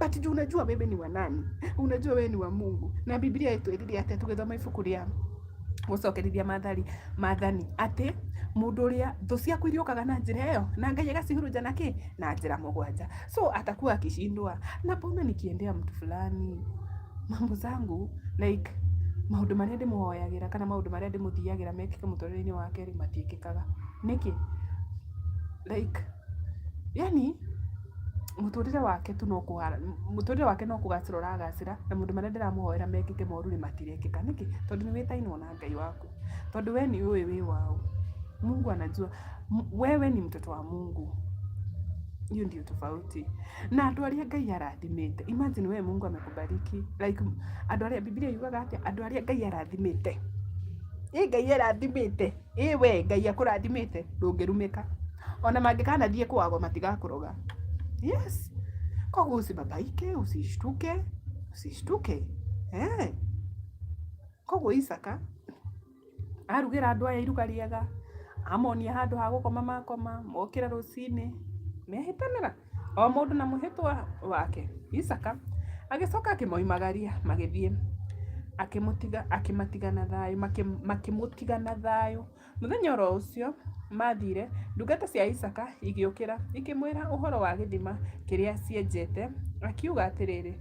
A: But juu unajua wewe ni wa nani, unajua wewe ni wa Mungu, na Biblia yetu ĩrĩa atĩ tũgĩthoma ibuku rĩa gũcokerithia maathani atĩ mũndũ ũrĩa thũ ciaku irĩũkaga na njĩra ĩyo na Ngai agacihurunja na njĩra mũgwanja. So atakuwa akishindwa. Na mbona nikiendea mtu fulani mambo zangu, like maũndũ marĩa ndĩmũhoyagĩra kana maũndũ marĩa ndĩmũthiagĩra mekĩke mũtũrĩre-inĩ wake matiĩkĩkaga nĩkĩ? Like yani mũtũrĩre wake tu no kũgacĩra ũragacĩra, na maũndũ marĩa ndĩramũhoera mekĩke moru matirekĩka nĩkĩ? Tondũ nĩwĩtainwo na Ngai waku, tondũ we ni uwe wĩ wao. Mungu anajua wewe ni mtoto wa Mungu. Hiyo ndio tofauti na andũ arĩa Ngai arathimĩte. Imagine wewe Mungu amekubariki, like andũ arĩa Biblia yugaga atĩ andũ arĩa Ngai arathimĩte, Ngai arathimĩte, we Ngai akũrathimĩte ndũngĩrumĩka, ona mangĩkanathiĩ kwagwo matigakũroga. Yes, koguo usibabaike, usishtuke. Koguo Isaka arugĩra andũ aya iruga rĩega, amonia handũ ha gũkoma makoma, mokĩra rũcinĩ mehĩtanĩra, o mũndũ na mũhĩtwa wake. Isaka agĩcoka akĩmoimagaria magĩthiĩ, akĩmatiga na thayũ, makĩmũtiga na thayũ. Mũthenya oro ũcio mathire, ndungata cia Isaka igĩũkĩra ikĩmwĩra ũhoro wa gĩthima kĩrĩa cienjete, akiuga atĩrĩrĩ,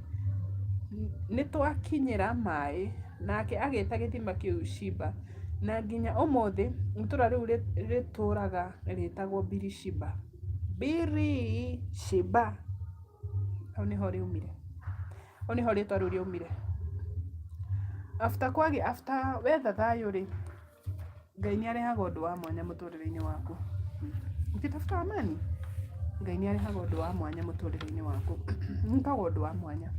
A: nĩtwakinyĩra maĩ, nake agĩta gĩthima kĩu Shiba, na nginya ũmũthĩ itũũra rĩu rĩtũũraga rĩtagwo Birishiba. Birishiba, hau nĩho rĩumire, hau nĩho rĩtwa rĩu rĩumire. After wetha thayũ rĩ, Ngai nĩarehaga ũndũ wa mwanya mũtũrĩre-inĩ waku. Ukitafuta amani, Ngai nĩarehaga ũndũ wa mwanya mũtũrĩre-inĩ waku. Nĩkaga ũndũ wa mwanya.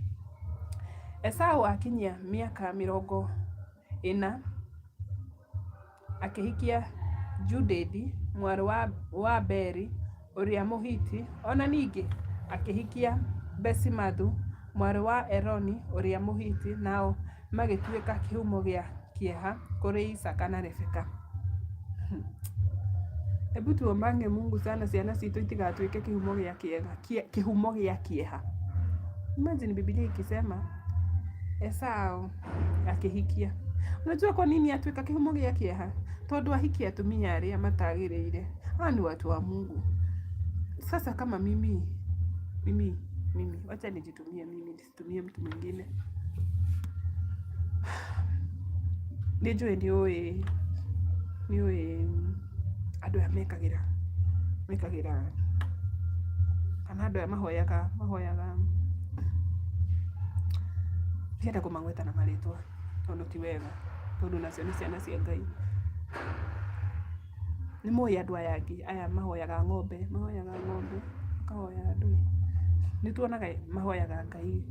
A: Esau akinyia mĩaka 40 akĩhikia Judethi mwarĩ wa Beri ũrĩa Mũhiti, ona ningĩ akĩhikia Besimathu mwarĩ wa Eloni ũrĩa Mũhiti, nao magĩtuĩka kĩhumo gĩa kĩeha kũrĩ Isaka na Rebeka. Hebu tuombange Mungu sana ciana citũ itigatuĩke kĩhumo gĩa kĩeha. Imagine Biblia ikisema Esau akihikia. Unajua kwa nini atuĩka kĩhumo gĩa kĩeha? Tondũ ahikia atumia arĩa matagĩrĩire. Hawa ni watu wa Mungu. Sasa kama mimi wacha nijitumie mimi, nisitumie mtu mwingine. Nĩnjũĩ nĩũĩ andũ aya mekagĩra kana andũ aya mahoyaga ndienda kũmagweta na marĩtwa tondũ ti wega, tondũ nacio nĩ ciana cia Ngai. Nĩ mũĩ andũ aya angĩ aya mahoyaga ng'ombe makahoya andũ. Nĩ tuonaga mahoyaga Ngai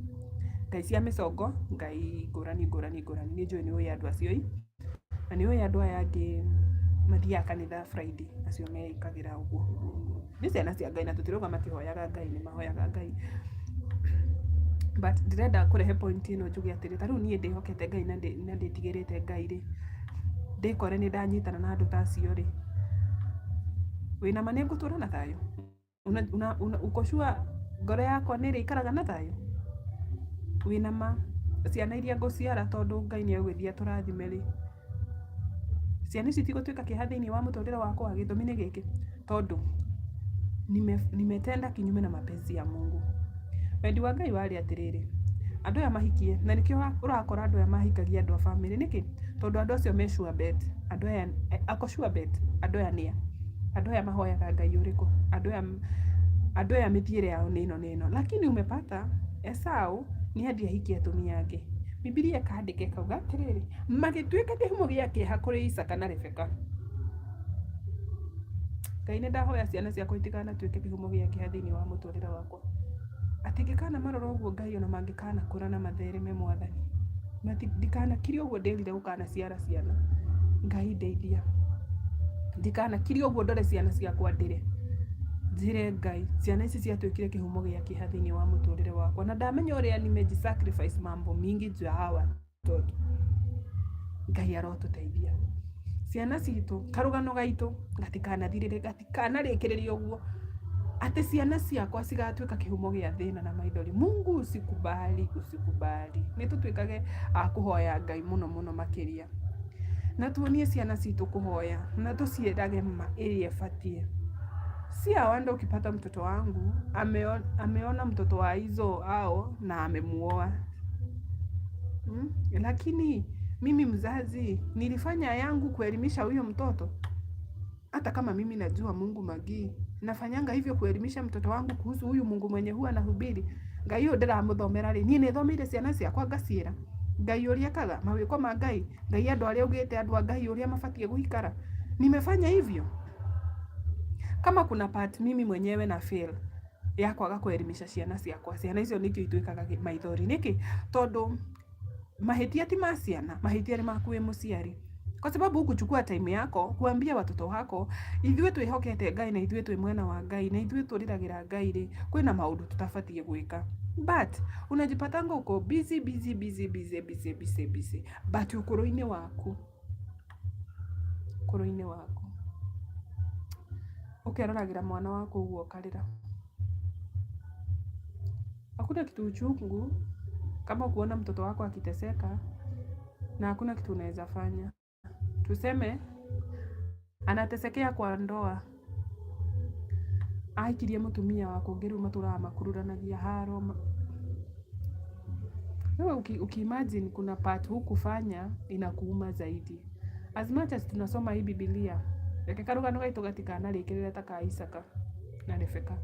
A: cia mĩcongo, Ngai ngũrani. Nĩ njũĩ nĩũĩ andũ acio na nĩũĩ andũ aya angĩ mathiaga kanitha Friday, acio mekagĩra ũguo. Nĩ ciana cia Ngai na tũtirauga matihoyaga Ngai, nĩ mahoyaga Ngai. But ndĩrenda kũrehe point ĩno njuge atĩrĩ, ta rĩu niĩ ndĩhokete Ngai na ndĩtigĩrĩte Ngai rĩ, ndĩkore nĩ ndanyitana na andũ ta acio rĩ, wĩna ma nĩ ngũtũra na thayũ? Uko sure ngoro yakwa nĩ ĩrĩikaraga na thayũ? Wĩna ma ciana iria ngũciara tondũ Ngai nĩ egũthiĩ atũrathime rĩ, ciana ici citigũtuĩka kĩeha thĩinĩ wa mũtũrĩre wakwa? Gĩtũmi nĩ gĩkĩ, tondũ nimetenda kinyume na mapenzi ya Mungu. Wendi wa Ngai warĩ atĩrĩrĩ, andũ aya mahikie, na nĩkĩo ũrakora andũ aya mahikagia andũ a family. Nĩkĩ? Tondũ andũ acio me sure bet, andũ aya ako sure bet, andũ aya nĩa? Andũ aya mahoyaga Ngai ũrĩkũ? Andũ aya mĩthiĩre yao nĩ ĩno. Lakini umepata Esau nĩ athĩ ahikia atumia angĩ. Biblia ĩkandĩka ĩkauga atĩrĩrĩ, magĩtuĩka kĩhumo gĩa kĩeha kũrĩ Isaka na Rebeka. Ngai nĩ ndahoya ciana ciakwa itikanatuĩke kĩhumo gĩa kĩeha thĩinĩ wa mũtũrĩre wakwa. Atingĩkana marora ũguo Ngai ona mangĩkana kũra na mathereme Mwathani. Ndikanakire ũguo ndĩrire gũkanaciara ciana. Ngai ndeithia. Ndikanakire ũguo ndore ciana ciakwa ndĩre. Njĩre Ngai, ciana ici ciatuĩkire kĩhumo gĩa kĩeha thĩinĩ wa mũtũrĩre wakwa. Na ndamenya ũrĩa nimejisacrifice mambo mingi juu ya hawa watoto. Ngai arotũteithia. Ciana citũ, karũgano gaitũ gatikanarĩkĩrĩria ũguo atĩ ciana ciakwa cigatuĩka kĩhumo gĩa thĩna na maithori. Mungu usikubali. Nĩ tũtuĩkage a kũhoya Ngai mũno makĩria. Na tuonie ciana citũ kũhoya na tũciĩrage ma ĩrĩa ĩbatiĩ. Si awanda ukipata mtoto wangu ameona mtoto wa hizo hao na amemuoa. Lakini mimi mzazi nilifanya yangu kuelimisha huyo mtoto. Hata kama mimi najua Mungu Magii, nafanyanga hivyo kuelimisha mtoto wangu kuhusu huyu Mungu mwenye huwa anahubiri. Ngai ũyũ ndĩramũthomera rĩ, niĩ nĩ thomeire ciana ciakwa ngaciĩra. Ngai ũrĩa kaga mawĩko ma Ngai, Ngai andũ arĩa augĩte andũ a Ngai ũrĩa mabatiĩ gũikara. Nimefanya hivyo. Kama kuna part mimi mwenyewe na fail ya kwaga kuelimisha ciana ciakwa, ciana icio nĩkĩo ituĩkaga maithori. Nĩkĩ? Tondũ mahĩtia ti ma ciana, mahĩtia nĩ maku wĩ mũciari. Kwa sababu hukuchukua time yako kuambia watoto wako ithuĩ twĩhokete Ngai na ithuĩ twĩ mwena wa Ngai na ithuĩ tũrĩragĩra Ngai rĩ, kwĩna maũndũ tũtabatiĩ gwĩka. But unajipatanga uko busy. But ũkũrũ-inĩ waku ukeroragĩra mwana wako ũguo ũkarĩra. Hakuna kitu uchungu kama kuona mtoto wako akiteseka na hakuna kitu unaweza fanya. Tuseme anatesekea kwa ndoa, aikirie mũtumia wako ngeru matũraga makururanagia haro. Wewe ukiimagine kuna part hukufanya inakuuma zaidi. As much as tunasoma hii Biblia, reke karũgano gaitũ gatikanarĩkĩrĩre ta ka Isaka na Rebeka.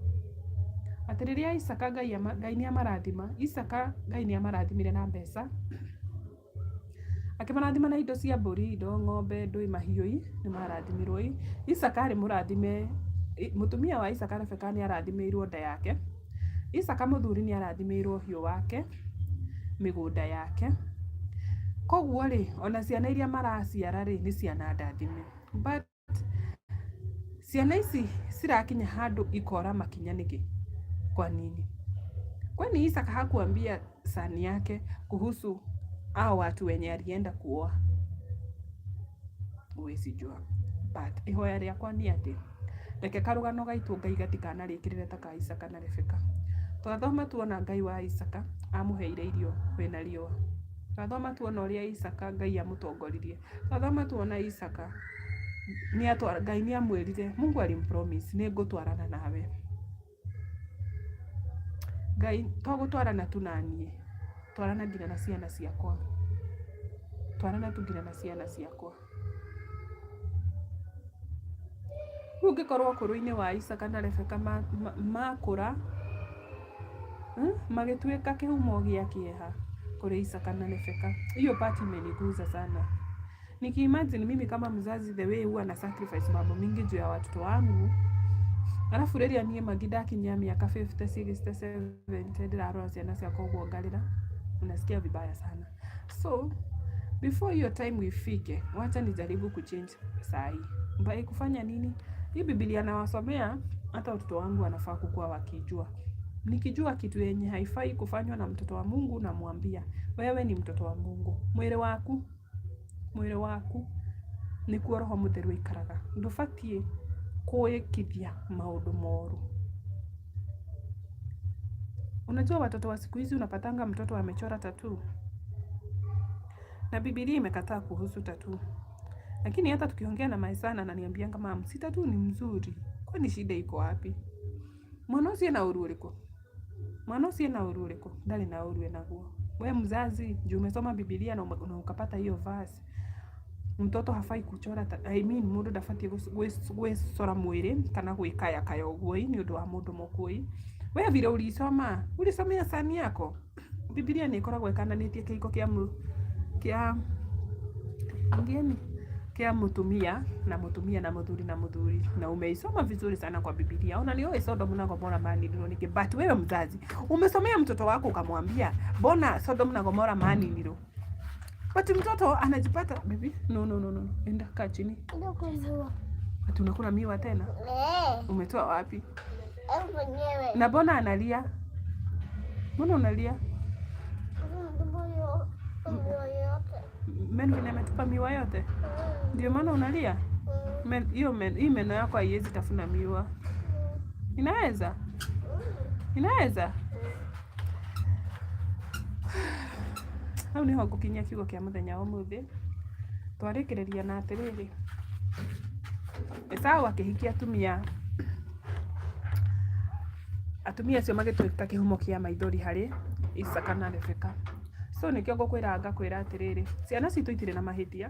A: Atĩ rĩrĩa Isaka Ngai nĩ amarathima, Isaka Ngai nĩ amarathimire na mbeca. Akĩmarathima na indo cia mbũri, indo ng'ombe, ndũi, mahiũ nĩ marathimirwo. Isaka arĩ mũrathime, mũtumia wa Isaka Rebeka nĩ arathimĩirwo nda yake. Isaka mũthuri nĩ arathimĩirwo hiũ wake, mĩgũnda yake. Koguo rĩ, ona ciana iria maraciara rĩ nĩ ciana ndathime. But ciana ici cirakinya handũ ikora makinya nĩkĩ? Kwa nini? Kwani Isaka hakuambia sani yake kuhusu hao watu wenye alienda kuoa? Huwezi jua. but ihoya rĩakwa nĩ atĩ reke karũgano gaitũ Ngai gatikanarĩkĩrĩre ta ka Isaka na Rebeka. Twathoma tuona Ngai wa Isaka amũheire irio kwĩna riũa. Twathoma tuona ũrĩa Isaka Ngai amũtongoririe. Twathoma tuona Isaka Ngai nĩ amwĩrire, Mungu alimpromise nĩ ngũtwarana nawe. Ngai to gũtwarana tu na niĩ, twarana nginya na ciana ciakwa. Twarana tu nginya na ciana ciakwa. Ũngĩkorwo ũkũrũ-inĩ wa Isaka na Rebeka makũra magĩtuĩka kĩhumo gĩa kĩeha kũrĩ Isaka na Rebeka. Hiyo part imeniguza sana. Nikiimagine mimi kama mzazi the way huwa na sacrifice mambo mingi juu ya watoto wangu. Alafu rĩrĩa niĩ magidakinyia miaka 50, 60, 70 ndirarora ciana ciakwa ũguo ngarĩra, unasikia vibaya sana. So before your time ifike, wacha nijaribu kuchange saa hii. Mbai kufanya nini? Hii Biblia nawasomea hata watoto wangu wanafaa kukua wakijua. Nikijua kitu yenye haifai kufanywa na mtoto wa Mungu namwambia, wewe ni mtoto wa Mungu. Mwĩrĩ waku nĩkuo Roho Mũtheru aikaraga. Ndũbatiĩ kuĩkithia maũndũ moru. Unajua watoto wa siku hizi unapatanga mtoto amechora tattoo. Na Biblia imekataa kuhusu tattoo. Lakini hata tukiongea na Maisana ananiambia kama si tattoo ni mzuri. Kwani shida iko wapi? Mwana usiye na uhuru uriko. Ndali na uhuru naguo. Wewe mzazi, juu umesoma Biblia na ukapata hiyo verse. Mtoto hafai kuchora mundu ndabatie gwicora mwĩrĩ kana gwĩkaya kaya ũguo ni ũndũ wa mũndũ mũkũi. Wewe vile ulisomea sani yako. Biblia nĩ ikoragwo ikananĩtie kĩhiko kia mutumia na muthuri na umeisoma vizuri sana kwa Biblia. Ona leo Sodom na Gomora maanililo niki, but wewe mzazi umesomea mtoto wako ukamwambia bona Sodom na Gomora maanililo. But mtoto anajipata baby no enda kaa chini. Ati unakula miwa tena? Umetoa wapi? Mwenyewe. Na bona analia? Mbona unalia? Menu nimetupa miwa yote. Ndio maana unalia? Hii meno yako haiwezi tafuna miwa. Inaweza? Hau niho ngukinyia kiugo kia muthenya wa umuthi. Twarĩkĩrĩria na atĩrĩrĩ. Esau akĩhikia atumia acio magĩtuĩka kĩhumo kĩa maithori harĩ Isaka na Rebeka. So nĩkĩo ngũkwĩra ngakwĩra atĩrĩrĩ, ciana citũ itirĩ na mahĩtia.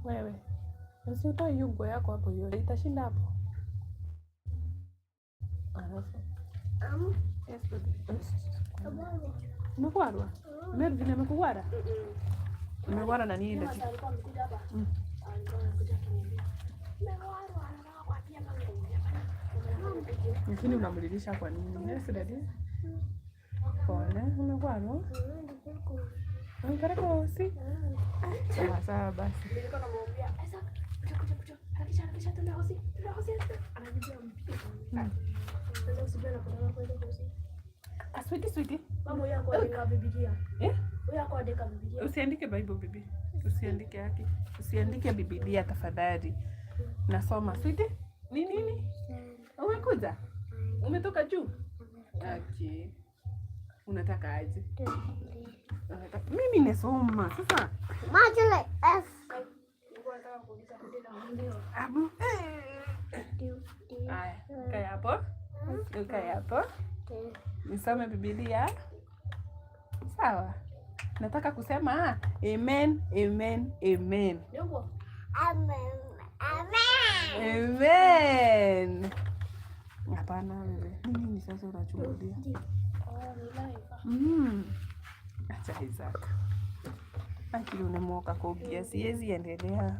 A: Wewe, usiutoe hiyo nguo yako hapo, hiyo itashinda hapo. Yes, baby. Umekuarwa? Mervin amekuwara? Umekuwara na nini ndaki? Lakini unamlilisha kwa nini? Yes, daddy. Pole, umekuarwa? Unataka hosi? Sawa basi. Nilikuwa namwambia, "Esa, kuja. Hakisha tuna hosi. Anajibia mpika." Sasa usibena kwa kwenda hosi. Sweetie. Mama yako andika Biblia. Wewe yako andika Biblia. Usiandike Bible bibi. Usiandike yake. Usiandike Biblia tafadhali. Nasoma. Sweetie? Nini? Umekuja? Umetoka juu? Okay. Unataka aje? Mimi nasoma. Sasa Majele S. Abu. Kaya hapo. Nisome Biblia. Sawa. Nataka kusema amen. Amen. Hapana wewe. Nini sasa unachungulia? Acha Isaac. Akili unemoka kugia siezi endelea.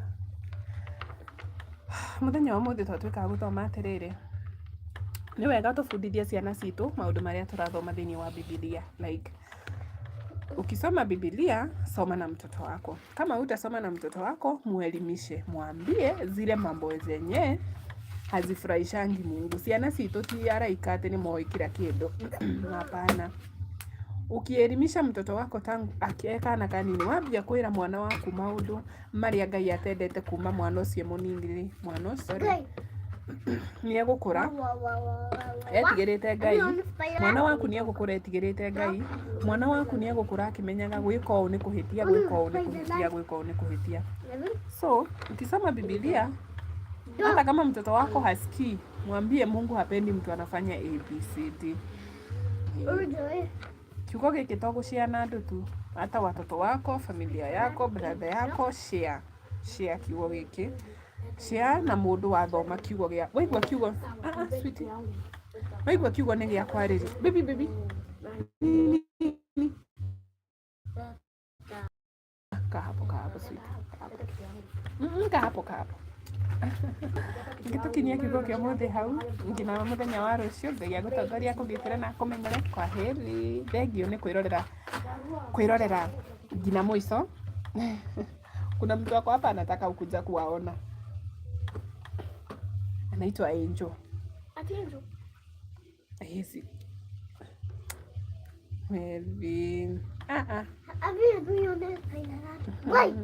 A: Muthenya wa muthi twatuika guthoma atiriri. Ni wega tubundithie ciana citu maundu maria turathoma thiini wa Biblia. Like ukisoma Biblia, soma na mtoto wako. Kama hutasoma na mtoto wako, muelimishe, mwambie zile mambo zenye hazifurahishangi Mungu. Ciana citu ti araika ati ni moĩ kila kindu. Hapana. Ukielimisha mtoto wako tangu akieka na kanini, wambia kwira mwana waku maundu maria Ngai atendete kuma mwana ucio munini, mwana ucio ni egukura etigirite Ngai. Mwana waku ni egukura etigirite Ngai. Mwana waku ni egukura akimenyaga gwika ũũ ni kuhitia, gwika ũũ ni kuhitia, gwika ũũ ni kuhitia. So ukisoma Biblia, hata kama mtoto wako hasikii, mwambie Mungu hapendi mtu anafanya ABCD. Kiugo giki to guciana andu tu, hata watoto wako, familia yako, brother yako, share kiugo giki. Share na mundu wathoma kiugo gia. Waigua kiugo, sweetie. Waigua kiugo ni gia kwariri. Baby. Kahapo sweetie. Kahapo. Ngitukinyia kiugo kia muthi hau, ngina muthenya wa rucio Ngai agutongoria kugitira na kumenyere. Kwa heri. Thengio ni kwirorera ngina mwisho. Kuna mtu wako hapa anataka ukuja kuwaona. Anaitwa Angel.
B: Ati Angel?
A: Yes. Melvin.
B: Abi, do you know? Wait,